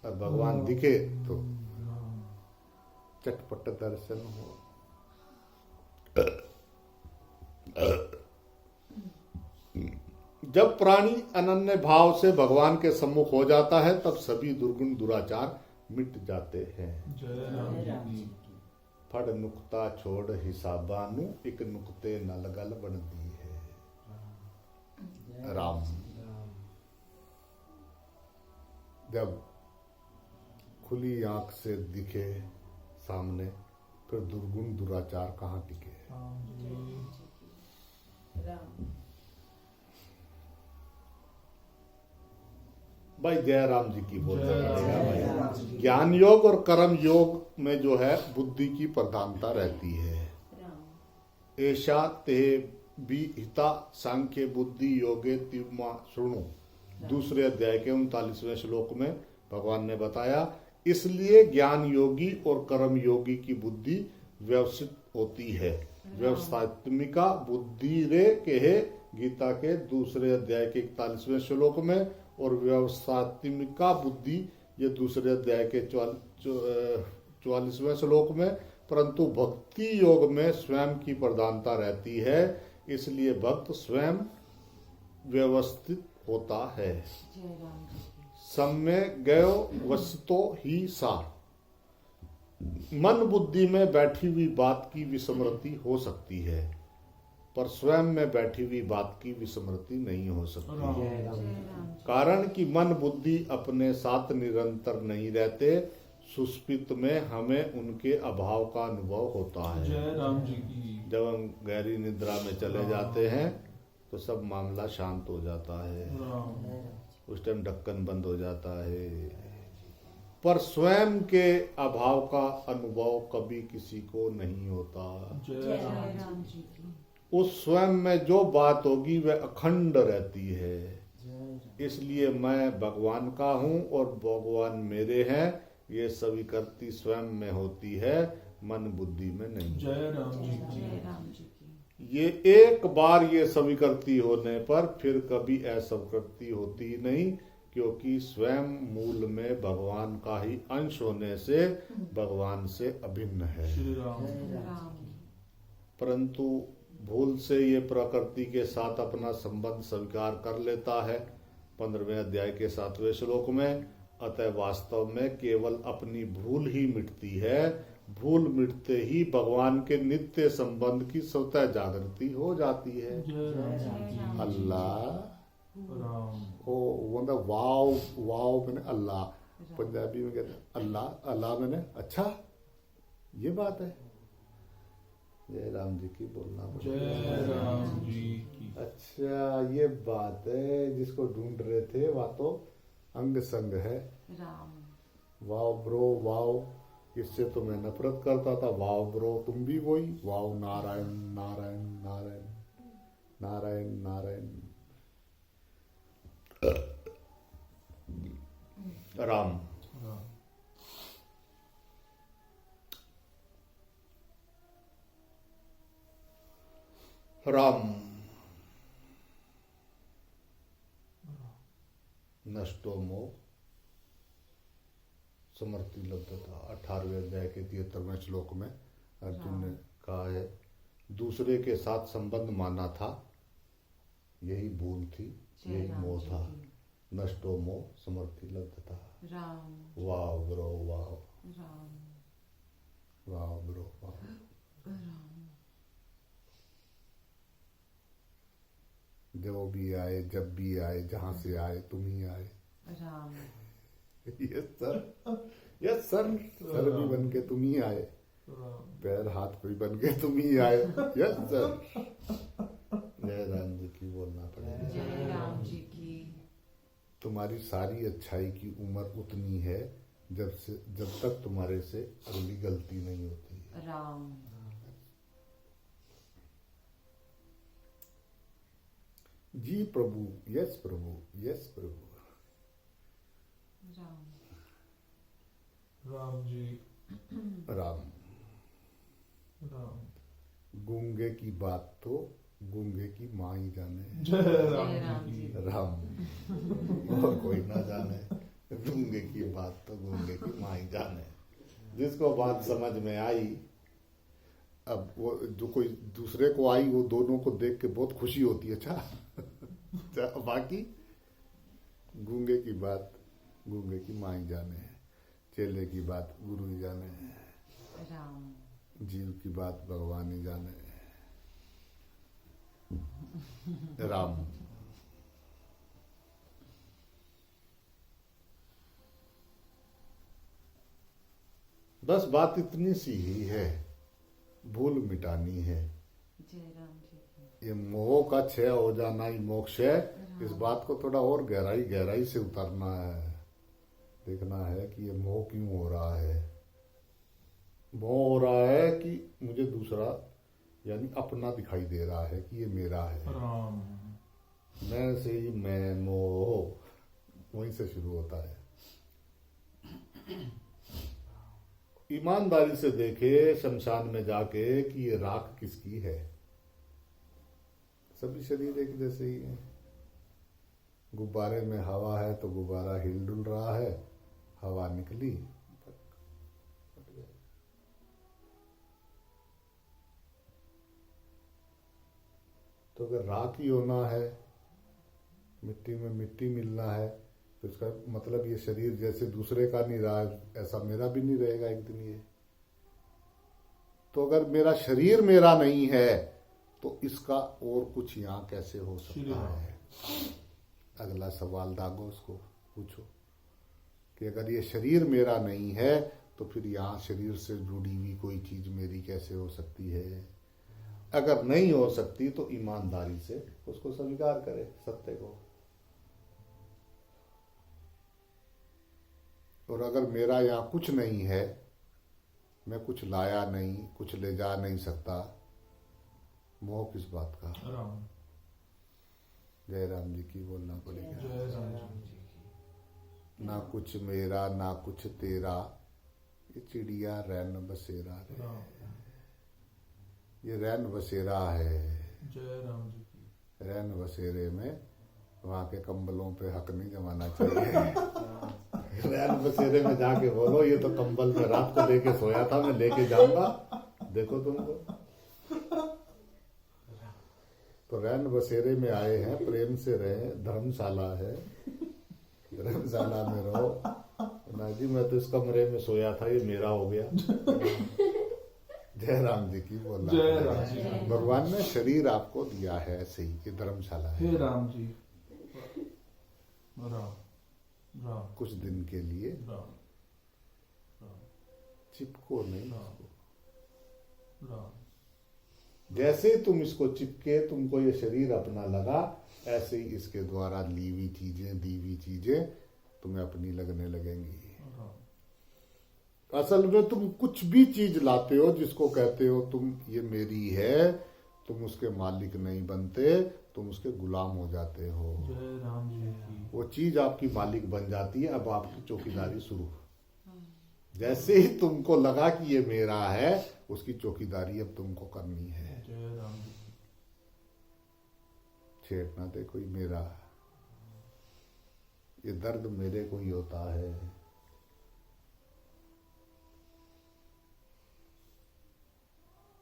और भगवान दिखे तो चटपट दर्शन हो। जब प्राणी अनन्य भाव से भगवान के सम्मुख हो जाता है तब सभी दुर्गुण दुराचार मिट जाते हैं। जय राम जी की फड़ नुक्ता छोड़ हिसाबानु एक नुक्ते न लगल बन दी है। राम जब खुली आंख से दिखे सामने, फिर दुर्गुण दुराचार कहाँ टिके। राम जी भाई जय राम जी की बोलना जय पड़ेगा राम भाई। जी की। ज्ञान योग और कर्म योग में जो है बुद्धि की प्रधानता रहती है। ऐशा ते विहिता सांख्य बुद्धि योगे तिमा शुणु, दूसरे अध्याय के 39वें श्लोक में भगवान ने बताया। इसलिए ज्ञान योगी और कर्म योगी की बुद्धि व्यवस्थित होती है। व्यवस्थात्मिका बुद्धि रे कहे गीता के दूसरे अध्याय के 41वें श्लोक में, और व्यवस्थात्मिका बुद्धि ये दूसरे अध्याय के 44वें श्लोक में। परंतु भक्ति योग में स्वयं की प्रधानता रहती है, इसलिए भक्त स्वयं व्यवस्थित होता है। जय राम जी की सम्य गयो वस्तुतो ही सा। मन बुद्धि में बैठी हुई बात की विस्मृति हो सकती है, पर स्वयं में बैठी हुई बात की विस्मृति नहीं हो सकती। जय राम जी कारण कि मन बुद्धि अपने साथ निरंतर नहीं रहते, सुस्पित में हमें उनके अभाव का अनुभव होता है। जय राम जी की जब हम गहरी निद्रा में चले जाते हैं तो सब मामला शांत हो जाता है। राम उस टाइम ढक्कन बंद हो जाता है। पर स्वयं के अभाव का अनुभव कभी किसी को नहीं होता। जय जय राम जय जी राम की। जी की। उस स्वयं में जो बात होगी वह अखंड रहती है। जय राम। इसलिए मैं भगवान का हूँ और भगवान मेरे हैं, ये स्वीकृति स्वयं में होती है, मन बुद्धि में नहीं। जय राम जी जय की। राम जी की। ये एक बार ये स्वीकृति होने पर फिर कभी अस्वीकृति होती ही नहीं, क्योंकि स्वयं मूल में भगवान का ही अंश होने से भगवान से अभिन्न है। श्री राम। राम। परंतु भूल से ये प्रकृति के साथ अपना संबंध स्वीकार कर लेता है 15वें अध्याय के 7वें श्लोक में। अतः वास्तव में केवल अपनी भूल ही मिटती है। भूल मिटते ही भगवान के नित्य संबंध की स्वतः जागृति हो जाती है। जय राम जी की। अल्लाह राम। ओ मतलब वाव, वाव मैंने अल्लाह, पंजाबी में कहते हैं अल्लाह, अल्लाह मैंने अच्छा, ये बात है। जय राम जी की बोलना जय पड़ेगा। राम जी की। अच्छा ये बात है, जिसको ढूंढ रहे थे वह तो अंग संग है। राम। वाव ब्रो वाव, इससे तो मैं नफरत करता था। वाव ब्रो तुम भी वही, वाव नारायण नारायण नारायण नारायण नारायण राम। राम। राम नष्टो मोह समर्थि लब्धता। 18वें अध्याय के 73वें श्लोक में अर्जुन ने कहा है, दूसरे के साथ संबंध माना था, यही भूल थी, यही मोह था। नष्टो मोह समर्थि लब्धता। राम। वाह ब्रो वाह, राम। वाह ब्रो वाह। राम। जो भी आए, जब भी आए, जहां से आए, तुम ही आए। Ram. Yes sir, yes sir. Sir भी बन के तुम ही आए, राम। पैर हाथ भी बन के तुम ही आए। Yes sir. जय राम जी की बोलना पड़ेगा। जय राम जी की। तुम्हारी सारी अच्छाई की उम्र उतनी है जब तक तुम्हारे से अगली गलती नहीं होती। राम। जी प्रभु, यस प्रभु, यस प्रभु। राम। राम जी। राम। राम। गूंगे की बात तो गूंगे की माँ ही जाने। जय जय राम राम जी जी। की। राम और कोई ना जाने। गूंगे की बात तो गूंगे की माँ ही जाने। जिसको बात समझ में आई, अब वो जो कोई दूसरे को आई, वो दोनों को देख के बहुत खुशी होती है। अच्छा बाकी गूंगे की बात गूंगे की माँ ही जाने, चेले की बात गुरु ही जाने, राम। जीव की बात भगवान ही जाने। राम। बस बात इतनी सी ही है, भूल मिटानी है। जय राम जी की। ये मोह का क्षय हो जाना ही मोक्ष है। इस बात को थोड़ा और गहराई से उतारना है, देखना है कि ये मोह क्यों हो रहा है। मोह हो रहा है कि मुझे दूसरा यानी अपना दिखाई दे रहा है कि ये मेरा है। राम। मैं से ही मैं, मोह वहीं से शुरू होता है। ईमानदारी से देखे शमशान में जाके कि ये राख किसकी है। सभी शरीर एक जैसे ही है। गुब्बारे में हवा है तो गुब्बारा हिल डुल रहा है, हवा निकली फट गया। तो अगर राख ही होना है, मिट्टी में मिट्टी मिलना है, तो इसका मतलब ये शरीर जैसे दूसरे का नहीं रहा, ऐसा मेरा भी नहीं रहेगा एक दिन ये। तो अगर मेरा शरीर मेरा नहीं है तो इसका और कुछ यहाँ कैसे हो सकता है। अगला सवाल दागो, उसको पूछो कि अगर ये शरीर मेरा नहीं है तो फिर यहाँ शरीर से जुड़ी हुई कोई चीज मेरी कैसे हो सकती है। अगर नहीं हो सकती तो ईमानदारी से उसको स्वीकार करे, सत्य को। और अगर मेरा यहाँ कुछ नहीं है, मैं कुछ लाया नहीं, कुछ ले जा नहीं सकता, मोह किस बात का? राम। जय राम जी की बोलना पड़ेगा। जय राम जी। ना कुछ मेरा ना कुछ तेरा, ये चिड़िया रैन बसेरा रे। राम। ये रैन बसेरा है। जय राम जी की। रैन बसेरे में वहाँ के कंबलों पे हक नहीं जमाना चाहिए। रैन बसेरे में जाके बोलो ये तो कंबल में रात को लेके सोया था, मैं लेके जाऊंगा, देखो तुमको। तो रैन बसेरे में आए हैं, प्रेम से रहे, धर्मशाला है, धर्मशाला में रहो। ना जी मैं तो इस कमरे में सोया था, ये मेरा हो गया। जय राम जी की बोलना। जय राम जी। भगवान ने शरीर आपको दिया है ऐसे ही, ये धर्मशाला है। हे राम जी। राम। राम। कुछ दिन के लिए राम। राम। चिपको नहीं राम। इसको। राम। जैसे ही तुम इसको चिपके, तुमको ये शरीर अपना लगा, ऐसे ही इसके द्वारा ली हुई चीजें, दी हुई चीजें तुम्हें अपनी लगने लगेंगी। राम। असल में तुम कुछ भी चीज लाते हो जिसको कहते हो तुम ये मेरी है, तुम उसके मालिक नहीं बनते, तुम उसके गुलाम हो जाते हो। जय राम जी की। वो चीज आपकी मालिक बन जाती है। अब आपकी चौकीदारी शुरू। जैसे ही तुमको लगा कि ये मेरा है, उसकी चौकीदारी अब तुमको करनी है। जय राम जी की। छेड़ना दे कोई मेरा, ये दर्द मेरे को ही होता है।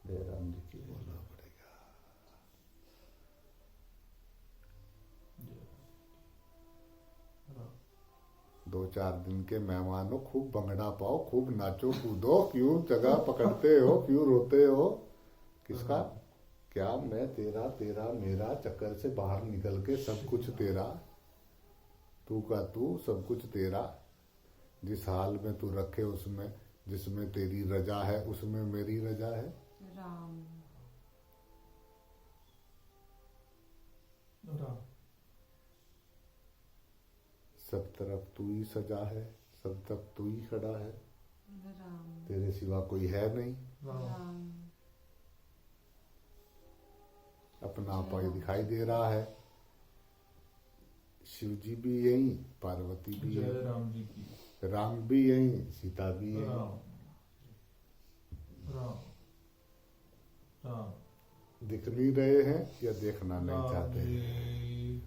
जय राम जी की बोलना पड़ेगा। राम। 2-4 दिन के मेहमानों, खूब भंगड़ा पाओ, खूब नाचो कूदो। क्यों जगह पकड़ते हो, क्यों रोते हो? किसका? क्या मैं तेरा, तेरा मेरा चक्कर से बाहर निकल के सब कुछ तेरा, तू का तू, सब कुछ तेरा। जिस हाल में तू रखे उसमें, जिसमें तेरी रजा है उसमें मेरी रजा है। राम। राम। सब तरफ तू ही सजा है, सब तरफ तू ही खड़ा है, राम। तेरे सिवा कोई है नहीं। राम। राम। अपना पाई दिखाई दे रहा है। शिव जी भी यही, पार्वती भी जय यही, राम जी की। राम भी यही, सीता भी यही। राम। राम। राम। दिख नहीं रहे हैं या देखना नहीं राम चाहते हैं? जी।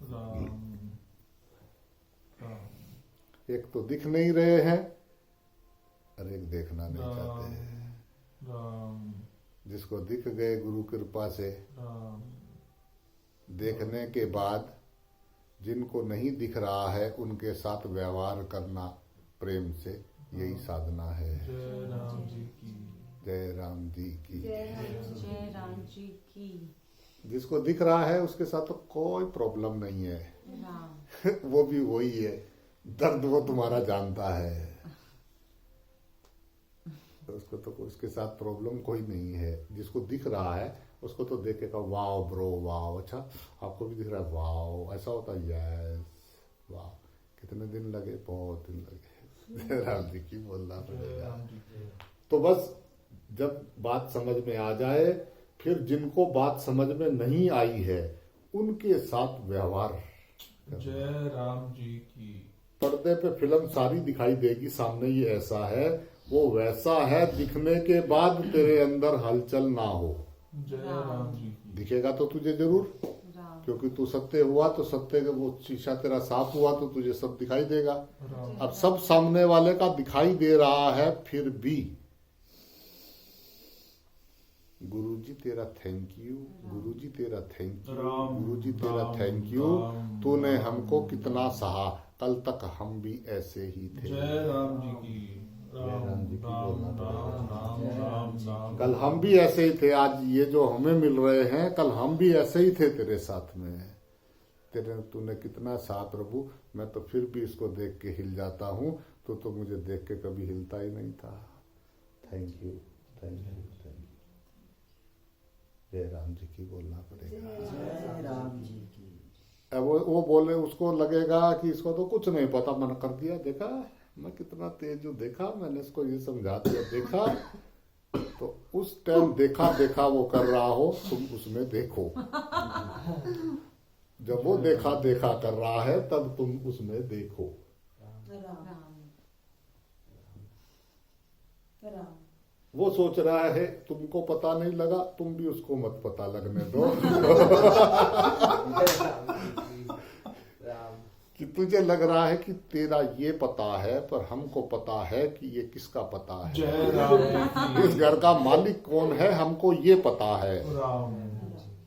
राम। राम। एक तो दिख नहीं रहे हैं और एक देखना नहीं चाहते राम। हैं। राम। जिसको दिख गए गुरु कृपा से, राम। देखने के बाद जिनको नहीं दिख रहा है उनके साथ व्यवहार करना प्रेम से, यही साधना है। जय राम जी की। जय राम जी की। जय राम जी की। जिसको दिख रहा है उसके साथ तो कोई प्रॉब्लम नहीं है। राम। वो भी वही है, दर्द वो तुम्हारा जानता है, तो उसको तो उसके साथ प्रॉब्लम कोई नहीं है। जिसको दिख रहा है उसको तो देख के कहा वाओ ब्रो, वाओ, अच्छा आपको भी दिख रहा है, वाओ, ऐसा होता है, यस, वाओ। कितने दिन लगे? बहुत दिन लगे। राम जी की बोलना जय पड़ेगा। राम जी की। तो बस जब बात समझ में आ जाए, फिर जिनको बात समझ में नहीं आई है उनके साथ व्यवहार। जय राम जी की। पर्दे पे फिल्म सारी दिखाई देगी, सामने ये ऐसा है, वो वैसा है, दिखने के बाद तेरे अंदर हलचल ना हो। जय राम जी की। दिखेगा तो तुझे जरूर, राम। क्योंकि तू सत्य हुआ तो सत्य का वो शीशा तेरा साफ हुआ तो तुझे सब दिखाई देगा। राम। अब सब सामने वाले का दिखाई दे रहा है, फिर भी गुरुजी तेरा थैंक यू, गुरुजी तेरा थैंक यू, राम, गुरुजी तेरा राम, थैंक यू, राम, तूने राम। हमको कितना सहा, कल तक हम भी ऐसे ही थे। जय राम जी की। राम। राम जी की राम। बोलना राम। राम। राम। राम। कल हम भी ऐसे ही थे, आज ये जो हमें मिल रहे हैं, कल हम भी ऐसे ही थे तेरे साथ में। तेरे तूने कितना साथ प्रभु, मैं तो फिर भी इसको देख के हिल जाता हूँ, तो मुझे देख के कभी हिलता ही नहीं था। Thank you, thank you, thank you. जय राम जी की बोलना पड़ेगा। जय राम जी की। अब वो बोले, उसको लगेगा कि इसको तो कुछ नहीं पता, मैंने कर दिया, देखा मैं कितना तेज हूँ, देखा मैंने इसको ये समझा दिया, देखा। तो उस टाइम देखा देखा वो कर रहा हो, तुम उसमें देखो। जब वो देखा देखा कर रहा है तब तुम उसमें देखो। राम राम वो सोच रहा है तुमको पता नहीं लगा, तुम भी उसको मत पता लगने दो। कि तुझे लग रहा है कि तेरा ये पता है, पर हमको पता है कि ये किसका पता है। जय राम जी इस घर का मालिक कौन है हमको ये पता है, की राम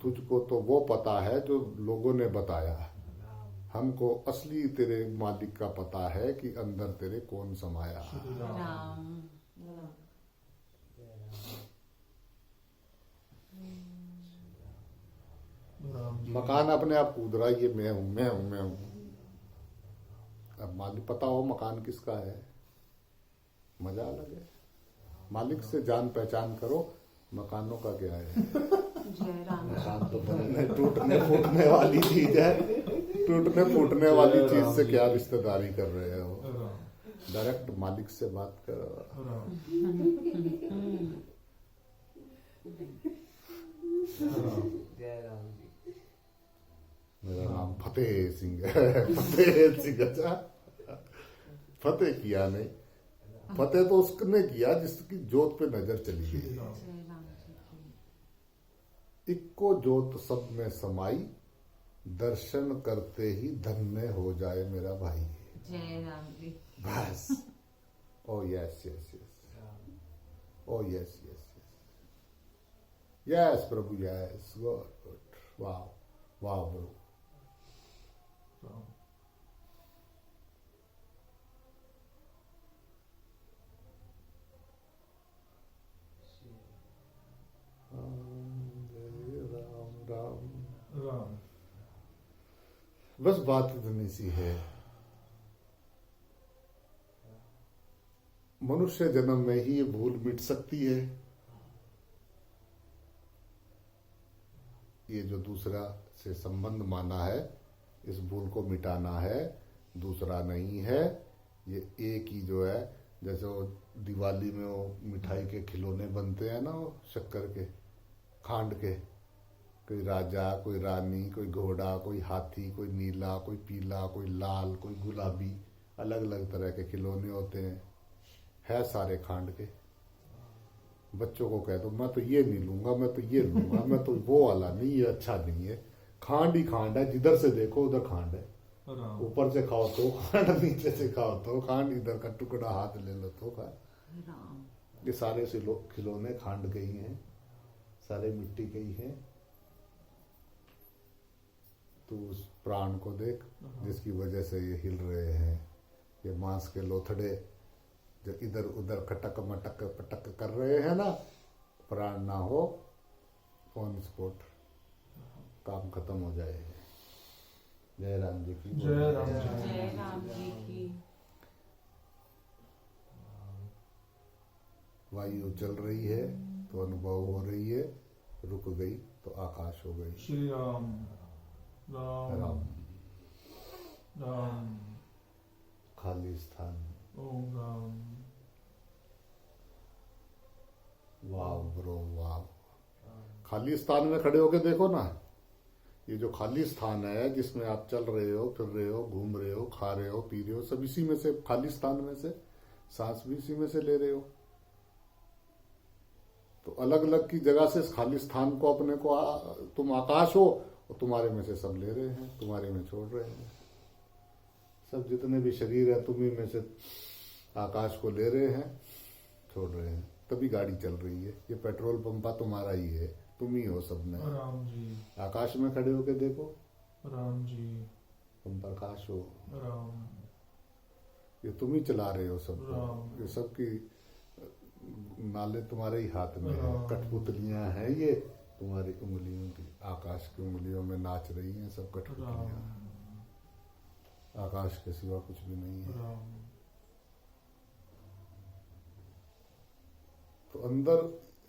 तुझको तो वो पता है जो लोगों ने बताया। हमको असली तेरे मालिक का पता है कि अंदर तेरे कौन समाया। श्री राम राम राम राम जी मकान अपने आप कूद रहा है, ये मैं हूं मैं हूं मैं हूं। अब मालिक पता हो मकान किसका है, मजा अलग है। मालिक से जान पहचान करो, मकानों का क्या है। जय राम मकान तो बनने टूटने फूटने वाली चीज है, टूटने फूटने वाली चीज से क्या रिश्तेदारी कर रहे हो। राम डायरेक्ट मालिक से बात करो। राम जय राम जी। मेरा नाम फतेह सिंह है। फतेह सिंह, अच्छा फतेह किया नहीं, फतेह तो उसने किया जिसकी जोत पे नजर चली श्री गई। राम जय राम जी की इक्को जोत सब में समाई, दर्शन करते ही धन्य हो जाए मेरा भाई। जय राम जी बस। Oh yes yes yes, oh yes yes yes yes प्रभु, यस गुड गुड, वाह वाह प्रभु। राम राम राम। राम बस बात इतनी सी है, मनुष्य जन्म में ही ये भूल मिट सकती है। ये जो दूसरा से संबंध माना है, इस भूल को मिटाना है, दूसरा नहीं है। ये एक ही जो है, जैसे वो दिवाली में वो मिठाई के खिलौने बनते हैं ना, वो शक्कर के, खांड के, कोई राजा, कोई रानी, कोई घोड़ा, कोई हाथी, कोई नीला, कोई पीला, कोई लाल, कोई गुलाबी, अलग अलग तरह के खिलौने होते हैं, है सारे खांड के। बच्चों को कह दो मैं तो ये नहीं लूंगा, मैं तो ये लूंगा, मैं तो वो वाला नहीं, ये अच्छा नहीं है। खांड ही खांड है, जिधर से देखो उधर खांड है। राम ऊपर से खाओ तो खांड, नीचे से खाओ तो खांड, इधर का टुकड़ा हाथ ले लो तो खा। राम ये सारे से खिलौने खांड के ही हैं, सारे मिट्टी के ही हैं। तो उस प्राण को देख जिसकी वजह से ये हिल रहे हैं, ये मांस के लोथड़े जो इधर उधर खटक मटक पटक कर रहे हैं ना, प्राण ना हो, ऑन स्पॉट काम खत्म हो जाए। जय राम जी की जय राम जी जय राम जी की वायु चल रही है तो अनुभव हो रही है, रुक गई तो आकाश हो गई। श्री राम राम राम राम खाली स्थान। ओम राम वाह ब्रो वाह। खाली स्थान में खड़े होके देखो ना, ये जो खाली स्थान है जिसमें आप चल रहे हो, फिर रहे हो, घूम रहे हो, खा रहे हो, पी रहे हो, सब इसी में से, खाली स्थान में से, सांस भी इसी में से ले रहे हो। तो अलग अलग की जगह से इस खाली स्थान को अपने को तुम आकाश हो और तुम्हारे में से सब ले रहे हैं, तुम्हारे में छोड़ रहे हैं। सब जितने भी शरीर है तुम्ही में से आकाश को ले रहे हैं, छोड़ रहे हैं, तभी गाड़ी चल रही है। ये पेट्रोल पंपा तुम्हारा ही है, तुम ही हो सब में। राम जी आकाश में खड़े होके देखो, राम जी तुम प्रकाश हो, राम ये तुम ही चला रहे हो सब। राम। ये सब की नाले तुम्हारे ही हाथ में है, राम। कठपुतलियां हैं ये तुम्हारी उंगलियों की, आकाश की उंगलियों में नाच रही हैं सब कठपुतलियां। राम आकाश के सिवा कुछ भी नहीं है। राम तो अंदर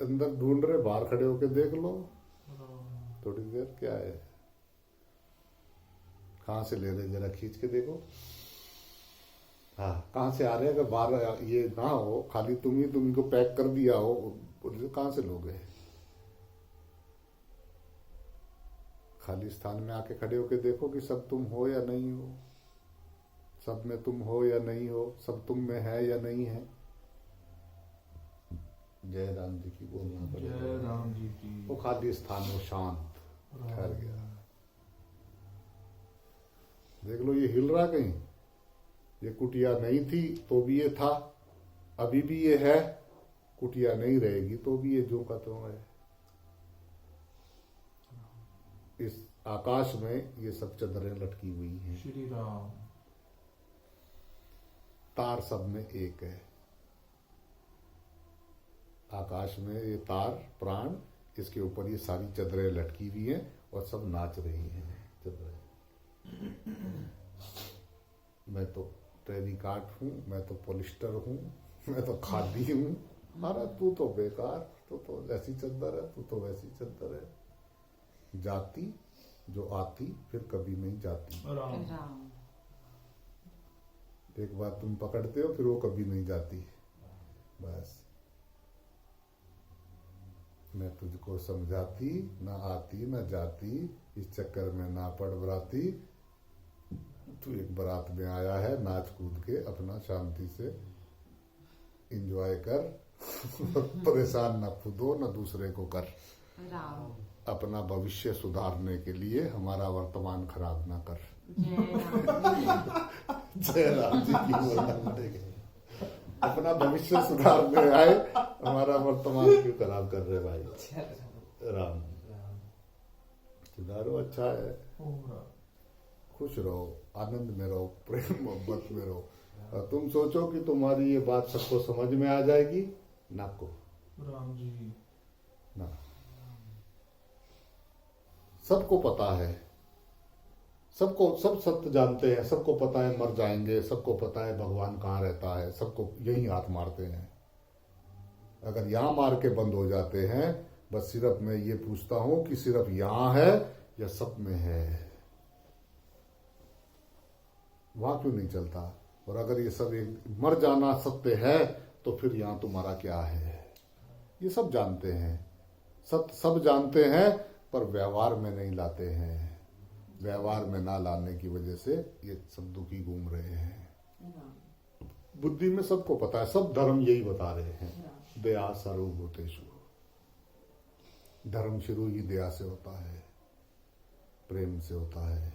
अंदर ढूंढ रहे, बाहर खड़े होके देख लो राम थोड़ी देर, क्या है। कहाँ से ले रहे जरा खींच के देखो। हाँ, कहाँ से आ रहे हैं? अगर बाहर ये ना हो, खाली तुम्ही को पैक कर दिया हो, कहाँ से लोगे? खाली स्थान में आके खड़े होके देखो कि सब तुम हो या नहीं हो, सब में तुम हो या नहीं हो, सब तुम में है या नहीं है। जय राम जी की बोलना जय पड़ेगा। राम जी की। वो खाली स्थान वो शांत ठहर गया। देख लो ये हिल रहा कहीं? ये कुटिया नहीं थी तो भी ये था, अभी भी ये है, कुटिया नहीं रहेगी तो भी ये जो का त्यों है। इस आकाश में ये सब चंद्रें लटकी हुई हैं, श्री राम। तार सब में एक है। आकाश में ये तार प्राण, इसके ऊपर ये सारी चंद्रें लटकी हुई हैं और सब नाच रही हैं चंद्रें। मैं तो टेरिकाट हूँ, मैं तो पॉलिस्टर हूँ, मैं तो खादी हूँ। अरे तू तो बेकार, तू तो ऐसी चद्दर है, तू तो वैसी चद्दर है। जाती जो आती फिर कभी नहीं जाती। राम। राम। एक बार तुम पकड़ते हो फिर वो कभी नहीं जाती। बस मैं तुझको समझाती, ना आती ना जाती, इस चक्कर में ना पड़ बराती। तू एक बारात में आया है, नाच कूद के अपना शांति से एंजॉय कर। परेशान ना खुद हो ना दूसरे को कर। राम। अपना भविष्य सुधारने के लिए हमारा वर्तमान खराब ना कर। जय राम जय राम जी। जी की बोलना पड़ेगा। अपना भविष्य सुधारने आए, हमारा वर्तमान क्यों खराब कर रहे भाई? राम। सुधारो, अच्छा है, ओम राम। खुश रहो, आनंद में रहो, प्रेम मोहब्बत में रहो। और तुम सोचो कि तुम्हारी ये बात सबको समझ में आ जाएगी, ना को राम जी। ना। सबको पता है, सबको सब सत्य जानते हैं, सबको पता है मर जाएंगे, सबको पता है भगवान कहाँ रहता है, सबको यही हाथ मारते हैं। अगर यहाँ मार के बंद हो जाते हैं, बस सिर्फ मैं ये पूछता हूं कि सिर्फ यहाँ है या सब में है, वहां क्यों नहीं चलता? और अगर ये सब एक मर जाना सत्य है तो फिर यहाँ तुम्हारा क्या है? ये सब जानते हैं, सत्य सब जानते हैं, पर व्यवहार में नहीं लाते हैं। व्यवहार में ना लाने की वजह से ये सब दुखी घूम रहे हैं। बुद्धि में सबको पता है, सब धर्म यही बता रहे हैं, दया सर्वभूतेषु। धर्म शुरू ही दया से होता है, प्रेम से होता है।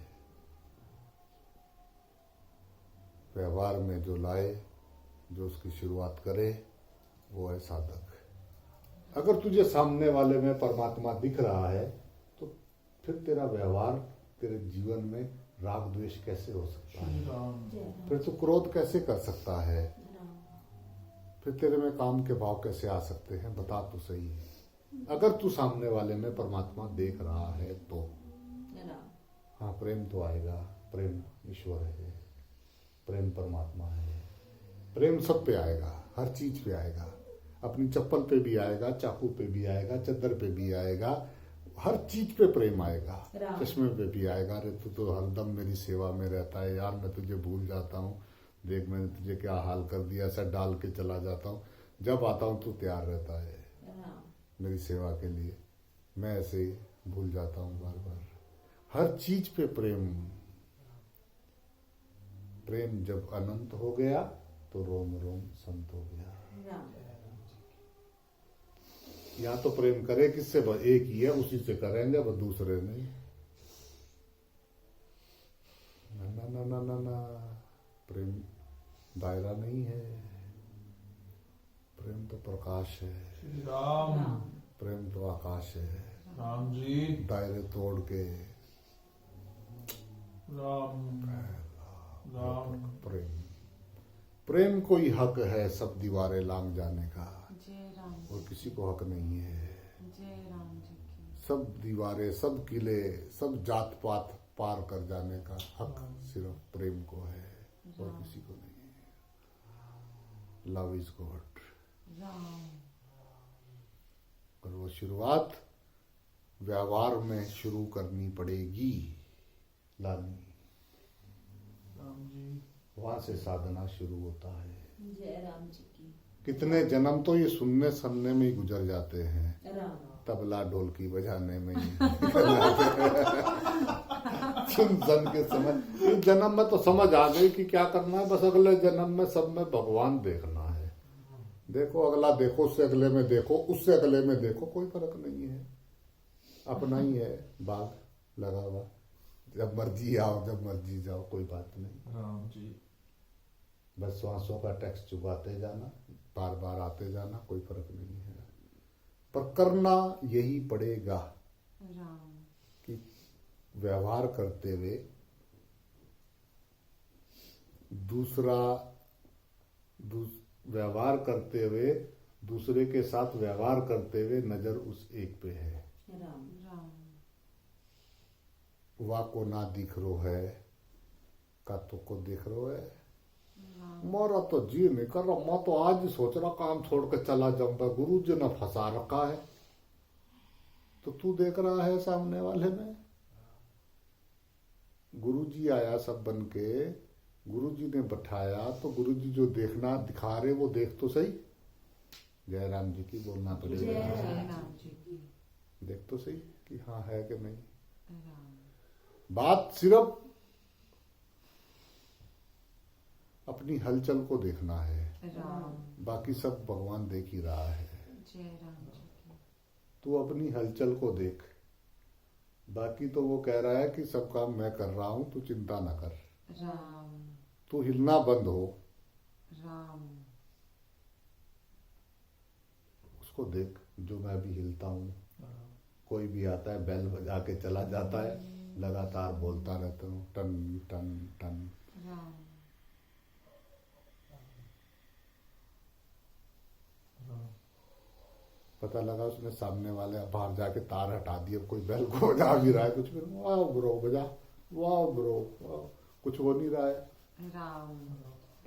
व्यवहार में जो लाए, जो उसकी शुरुआत करे, वो है साधक। अगर तुझे सामने वाले में परमात्मा दिख रहा है तो फिर तेरा व्यवहार, तेरे जीवन में राग द्वेष कैसे हो सकता श्री है? राम। फिर तू क्रोध कैसे कर सकता है? फिर तेरे में काम के भाव कैसे आ सकते हैं? बता तो सही। अगर तू सामने वाले में परमात्मा देख रहा है तो हाँ, प्रेम तो आएगा। प्रेम ईश्वर है, प्रेम परमात्मा है। प्रेम सब पे आएगा, हर चीज पे आएगा। अपनी चप्पल पे भी आएगा, चाकू पे भी आएगा, चद्दर पे भी आएगा, हर चीज पे प्रेम आएगा। चश्मे पे भी आएगा। अरे तू तो हरदम मेरी सेवा में रहता है यार, मैं तुझे भूल जाता हूँ, देख मैंने तुझे क्या हाल कर दिया, ऐसा डाल के चला जाता हूँ, जब आता हूँ तू तैयार रहता है मेरी सेवा के लिए, मैं ऐसे ही भूल जाता हूँ बार बार। हर चीज पे प्रेम। प्रेम जब अनंत हो गया तो रोम रोम संत हो गया। यहाँ तो प्रेम करे किससे? बस एक ही है, उसी से करेंगे, बस दूसरे नहीं। ना ना ना ना ना ना, प्रेम दायरा नहीं है, प्रेम तो प्रकाश है, श्री राम। प्रेम तो आकाश है। राम जी। दायरे तोड़ के राम। राम। प्रेम, प्रेम को ही हक है सब दीवारें लांग जाने का, जय राम। और किसी को हक नहीं है। जय राम जी की। सब दीवारें, सब किले, सब जात पात पार कर जाने का हक सिर्फ प्रेम को है और किसी को नहीं है। Love is God. राम। और वो शुरुआत व्यवहार में शुरू करनी पड़ेगी, लानी। राम जी। वहां से साधना शुरू होता है। जय राम जी की। कितने जन्म तो ये सुनने सुनने में ही गुजर जाते हैं, राम तबला ढोलकी बजाने में ही सुन सुन के समझ। इस जन्म में तो समझ आ गई कि क्या करना है, बस अगले जन्म में सब में भगवान देखना है। देखो अगला देखो, उससे अगले में देखो, उससे अगले में देखो, कोई फर्क नहीं है, अपना ही है बाग लगा हुआ। जब मर्जी आओ जब मर्जी जाओ, कोई बात नहीं। राम जी। बस सांसों का टैक्स चुकाते जाना, बार बार आते जाना, कोई फर्क नहीं है। पर करना यही पड़ेगा राम कि व्यवहार करते हुए व्यवहार करते हुए दूसरे के साथ व्यवहार करते हुए नजर उस एक पे है। राम राम वा को ना दिख रो है का तो को दिख रो है। मोरा तो जी नहीं कर रहा, मैं तो आज ही सोच रहा काम छोड़ कर चला जाऊंगा, गुरु जी ने फंसा रखा है। तो तू देख रहा है सामने वाले में। गुरु जी आया सब बन के, गुरु जी ने बैठाया, तो गुरु जी जो देखना दिखा रहे वो देख तो सही। जय राम जी की बोलना पड़ेगा। जय राम जी की। देख तो सही कि हाँ है कि नहीं। राम बात सिर्फ अपनी हलचल को देखना है, राम बाकी सब भगवान देख ही रहा है। जय राम जी की। तू अपनी हलचल को देख, बाकी तो वो कह रहा है कि सब काम मैं कर रहा हूं, तू चिंता ना कर। राम तू हिलना बंद हो, राम उसको देख जो मैं भी हिलता हूं। कोई भी आता है बेल बजा के चला जाता है, लगातार बोलता रहता हूं टन टन टन। राम पता लगा उसने सामने वाले बाहर जाके तार हटा दिए, कोई बेल को बजा भी रहा है, कुछ भी। वाह ब्रो बजा, वाह ब्रो वाह, कुछ हो नहीं रहा है। राम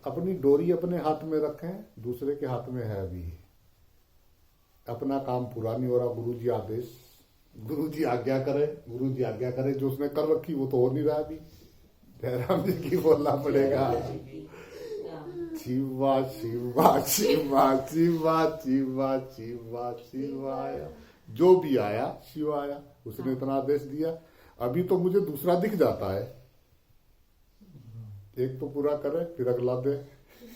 अपनी डोरी अपने हाथ में रखें, दूसरे के हाथ में है अभी। अपना काम पूरा नहीं हो रहा, गुरु जी आदेश, गुरु जी आज्ञा करे, गुरु जी आज्ञा करे, जो उसने कर रखी वो तो हो नहीं रहा अभी। जयराम जी की बोलना पड़ेगा। शिवा शिवा शिवा शिवा शिवा शिवा शिवाय। जो भी आया शिव आया, उसने इतना आदेश दिया। अभी तो मुझे दूसरा दिख जाता है, एक तो पूरा करे फिर अगला दे।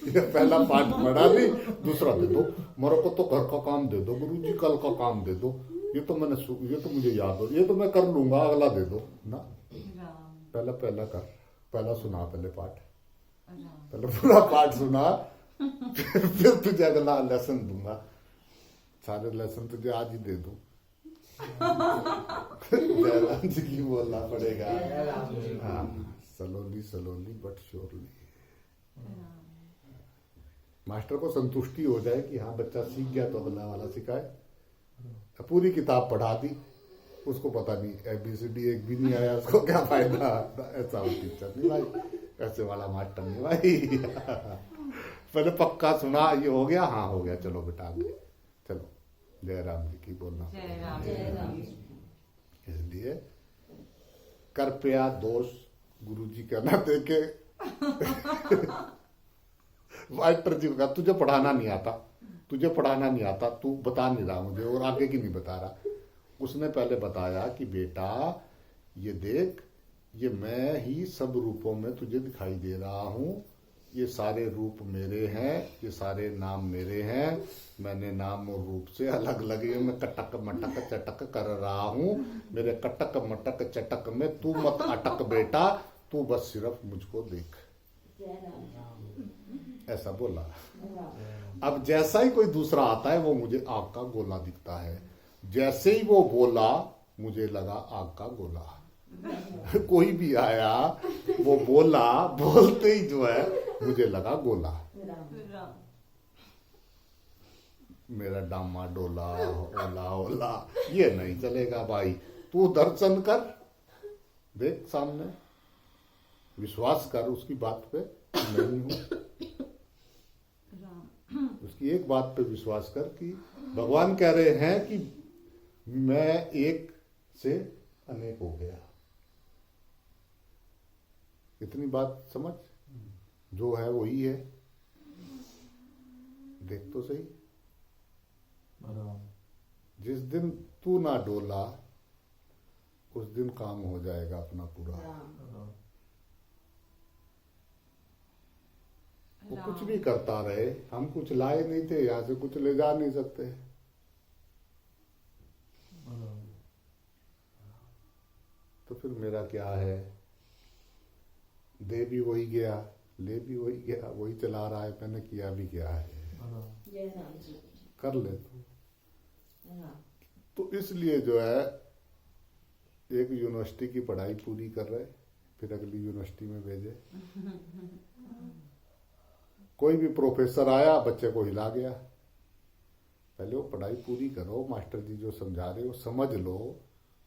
ये पहला पाठ पढ़ा नहीं, दूसरा दे दो। मेरे को तो घर का काम दे दो गुरु जी, कल का काम दे दो, ये तो ये तो मुझे याद हो, ये तो मैं कर लूंगा, अगला दे दो ना। राम पहला कर, पहला सुना पहले पाठ, राम पहले पूरा पाठ सुना, फिर तुझे अगला लेसन दूंगा। सारे लेसन तुझे आज ही दे दूं। जयराम जी की बोलना पड़ेगा। जय राम जी। हाँ, slowly slowly but surely. Master को संतुष्टि हो जाए कि हाँ बच्चा सीख गया, तो अगला वाला सिखाए। पूरी किताब पढ़ा दी, उसको पता नहीं ABCD एक भी नहीं आया, उसको क्या फायदा। ऐसा वो टीचर नहीं भाई, ऐसे वाला मास्टर नहीं भाई। पहले पक्का सुना, ये हो गया, हाँ हो गया, चलो बेटा आगे चलो। जय राम जी की बोलना। जय राम जय राम जी। इसलिए कृपया दोष गुरु जी का ना देके। मास्टर जी का तुझे पढ़ाना नहीं आता, तुझे पढ़ाना नहीं आता, तू बता नहीं रहा मुझे और आगे की नहीं बता रहा। उसने पहले बताया कि बेटा ये देख, ये मैं ही सब रूपों में तुझे दिखाई दे रहा हूं, ये सारे रूप मेरे हैं, ये सारे नाम मेरे हैं। मैंने नाम और रूप से अलग अलग मैं कटक मटक चटक कर रहा हूं। मेरे कटक मटक चटक में तू मत अटक बेटा, तू बस सिर्फ मुझको देख। जय राम ऐसा बोला। राम अब जैसा ही कोई दूसरा आता है वो मुझे आग का गोला दिखता है। जैसे ही वो बोला मुझे लगा आग का गोला। कोई भी आया वो बोला, बोलते ही जो है मुझे लगा गोला। राम मेरा डामा डोला ओला ओला, ये नहीं चलेगा भाई। तू दर्शन कर, देख सामने, विश्वास कर उसकी बात पे। नहीं हूं, राम उसकी एक बात पे विश्वास कर कि भगवान कह रहे हैं कि मैं एक से अनेक हो गया। इतनी बात समझ जो है वही है। देख तो सही, राम जिस दिन तू ना डोला उस दिन काम हो जाएगा अपना पूरा। राम राम वो कुछ भी करता रहे, हम कुछ लाए नहीं थे, यहाँ से कुछ ले जा नहीं सकते। राम तो फिर मेरा क्या है? दे भी वही गया, ले भी वही गया, वही चला रहा है, मैंने किया भी क्या है? राम जय राम जी कर ले तू। राम तो इसलिए जो है, एक यूनिवर्सिटी की पढ़ाई पूरी कर रहे, फिर अगली यूनिवर्सिटी में भेजे। कोई भी प्रोफेसर आया, बच्चे को हिला गया। पहले वो पढ़ाई पूरी करो, मास्टर जी जो समझा रहे हो समझ लो,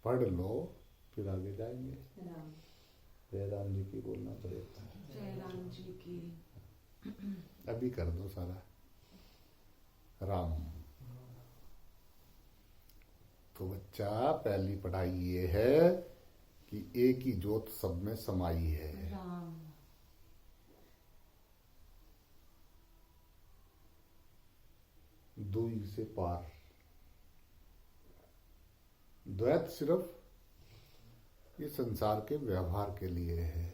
पढ़ लो, फिर आगे जाएंगे। राम जय राम जी की बोलना पड़ेगा। जय राम जी की। अभी कर दो सारा राम। तो बच्चा, पहली पढ़ाई ये है कि एक ही ज्योत सब में समाई है। राम दुई से पार। द्वैत सिर्फ ये संसार के व्यवहार के लिए है।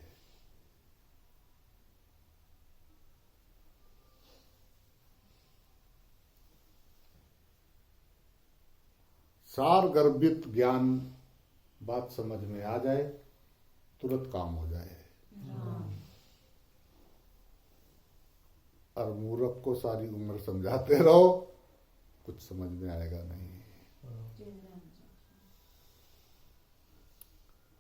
सार गर्भित ज्ञान बात समझ में आ जाए, तुरंत काम हो जाए। राम और मूर्ख को सारी उम्र समझाते रहो, कुछ समझ में आएगा नहीं। जय राम जी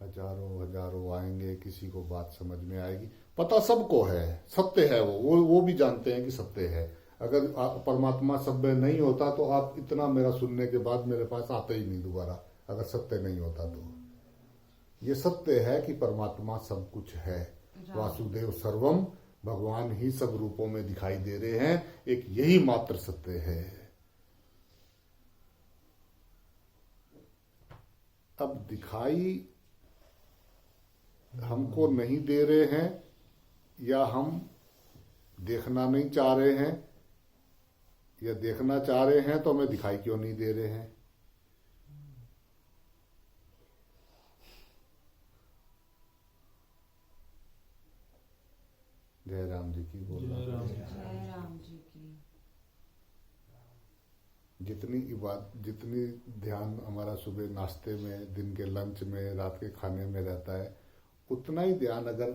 हजारों हजारों आएंगे, किसी को बात समझ में आएगी। पता सबको है, सत्य है, वो भी जानते हैं कि सत्य है। अगर परमात्मा सब में नहीं होता तो आप इतना मेरा सुनने के बाद मेरे पास आते ही नहीं दोबारा, अगर सत्य नहीं होता तो। ये सत्य है कि परमात्मा सब कुछ है। वासुदेव सर्वम, भगवान ही सब रूपों में दिखाई दे रहे हैं, एक यही मात्र सत्य है। अब दिखाई हमको नहीं दे रहे हैं, या हम देखना नहीं चाह रहे हैं, या देखना चाह रहे हैं तो हमें दिखाई क्यों नहीं दे रहे हैं? जय राम जी की बोलना। जय राम। जय राम जी की। जितनी ध्यान हमारा सुबह नाश्ते में, दिन के लंच में, रात के खाने में रहता है, उतना ही ध्यान अगर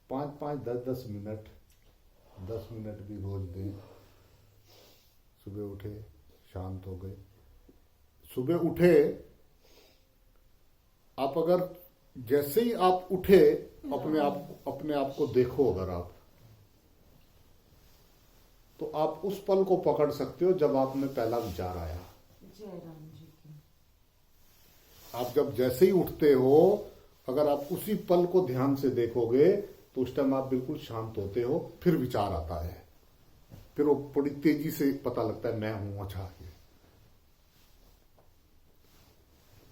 5-5, 10-10 मिनट, 10 मिनट भी रोज दें। सुबह उठे, शांत हो गए, सुबह उठे, आप अगर जैसे ही आप उठे अपने आप को देखो, अगर आप, तो आप उस पल को पकड़ सकते हो जब आप में पहला विचार आया। जय राम जी की। आप जब जैसे ही उठते हो, अगर आप उसी पल को ध्यान से देखोगे तो उस टाइम आप बिल्कुल शांत होते हो, फिर विचार आता है, फिर वो बड़ी तेजी से पता लगता है मैं हूं। अच्छा, ये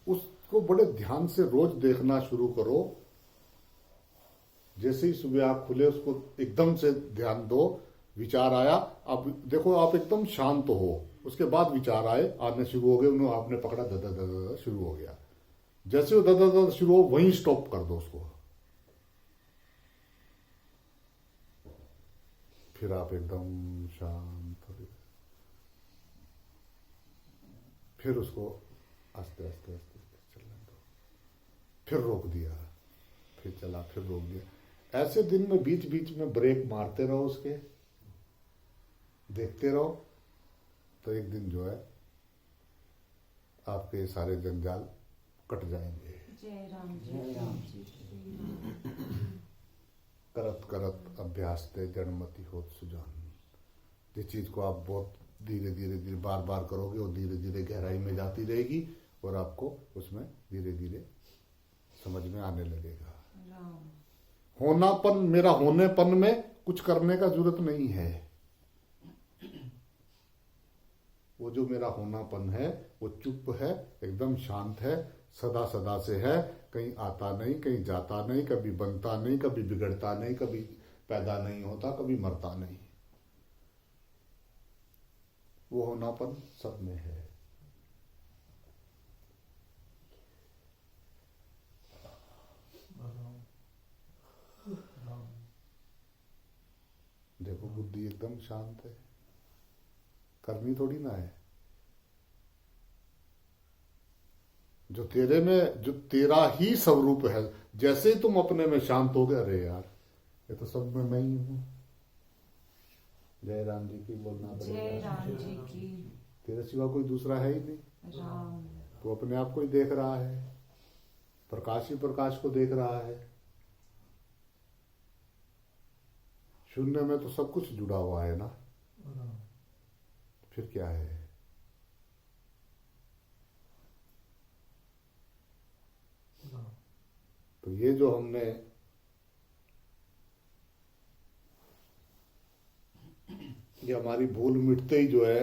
उसको बड़े ध्यान से रोज देखना शुरू करो। जैसे ही सुबह आप खुले, उसको एकदम से ध्यान दो। विचार आया, आप देखो, आप एकदम शांत हो, उसके बाद विचार आने शुरू हो गए, उन्हें आपने पकड़ा, दादा दादा शुरू हो गया। जैसे वो दादा दादा शुरू हो, वहीं स्टॉप कर दो उसको। फिर आप एकदम शांत हो गए, फिर उसको आस्ते आस्ते आस्ते चलने दो, फिर रोक दिया, फिर चला, फिर रोक दिया। ऐसे दिन में बीच बीच में ब्रेक मारते रहो, उसके देखते रहो, तो एक दिन जो है आपके सारे जंजाल कट जाएंगे। जय राम जी जय की। राम करत करत अभ्यास ते जड़मति होत सुजान। जिस चीज को आप बहुत धीरे धीरे धीरे बार बार करोगे, वो धीरे धीरे गहराई में जाती रहेगी और आपको उसमें धीरे धीरे समझ में आने लगेगा। राम होनापन, मेरा होनेपन में कुछ करने का जरूरत नहीं है। वो जो मेरा होनापन है वो चुप है, एकदम शांत है, सदा सदा से है, कहीं आता नहीं, कहीं जाता नहीं, कभी बनता नहीं, कभी बिगड़ता नहीं, कभी पैदा नहीं होता, कभी मरता नहीं। वो होनापन सब में है। राम राम देखो बुद्धि एकदम शांत है, करनी थोड़ी ना है। जो तेरे में, जो तेरा ही स्वरूप है, जैसे ही तुम अपने में शांत हो गए, अरे यार ये तो सब में मैं ही हूं। जय राम जी की बोलना जय पड़ेगा। राम जी की। तेरे सिवा कोई दूसरा है ही नहीं। राम तो अपने आप को ही देख रहा है, प्रकाश ही प्रकाश को देख रहा है। शून्य में तो सब कुछ जुड़ा हुआ है ना, राम फिर क्या है। राम तो ये जो हमने ये हमारी भूल मिटते ही जो है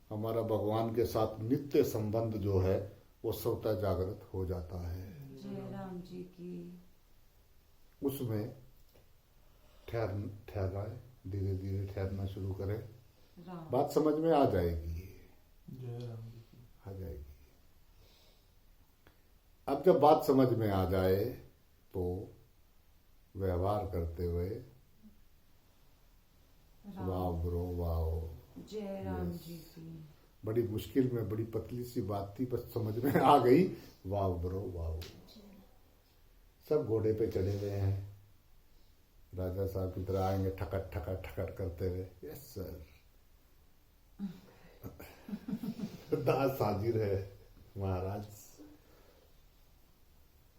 हमारा भगवान के साथ नित्य संबंध जो है वो स्वतः जागृत हो जाता है। जय राम जी की। उसमें ठहराए, धीरे धीरे ठहरना शुरू करें, राम बात समझ में आ जाएगी, जय राम जी की। आ जाएगी। अब जब बात समझ में आ जाए तो व्यवहार करते हुए वाह राम ब्रो वाह। जय राम जी की। बड़ी मुश्किल में बड़ी पतली सी बात थी, बस समझ में आ गई। वाह ब्रो वाह। सब घोड़े पे चढ़े हुए हैं, राजा साहब की तरह आएंगे ठकर ठकर ठकर करते हुए। Yes sir. दास हाजिर है महाराज।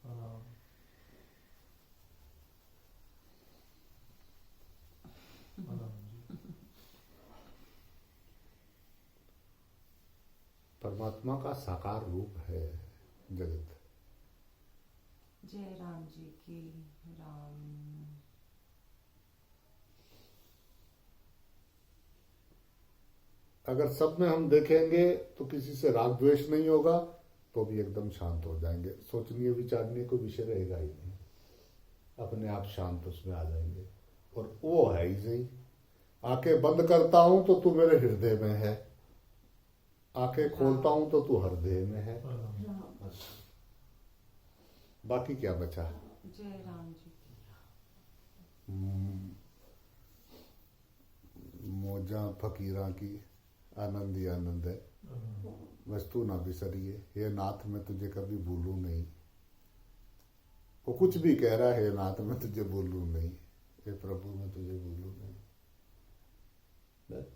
राम राम जी परमात्मा का साकार रूप है जगत। जय राम जी की। राम अगर सब में हम देखेंगे तो किसी से राग द्वेष नहीं होगा, तो भी एकदम शांत हो जाएंगे। सोचने विचारने को विषय रहेगा ही नहीं, अपने आप शांत उसमें आ जाएंगे। और वो है ही सही। आंखें बंद करता हूं तो तू मेरे हृदय में है, आंखें खोलता हूं तो तू हृदय में है। राम राम बाकी क्या बचा। जय राम जी की। मौजा फकीरा की आनंद ही आनंद है। वस्तु ना बिसरिए, हे नाथ मैं तुझे कभी भूलूं नहीं। वो कुछ भी कह रहा है, हे नाथ मैं तुझे भूलूं नहीं, हे प्रभु मैं तुझे भूलूं नहीं। बस।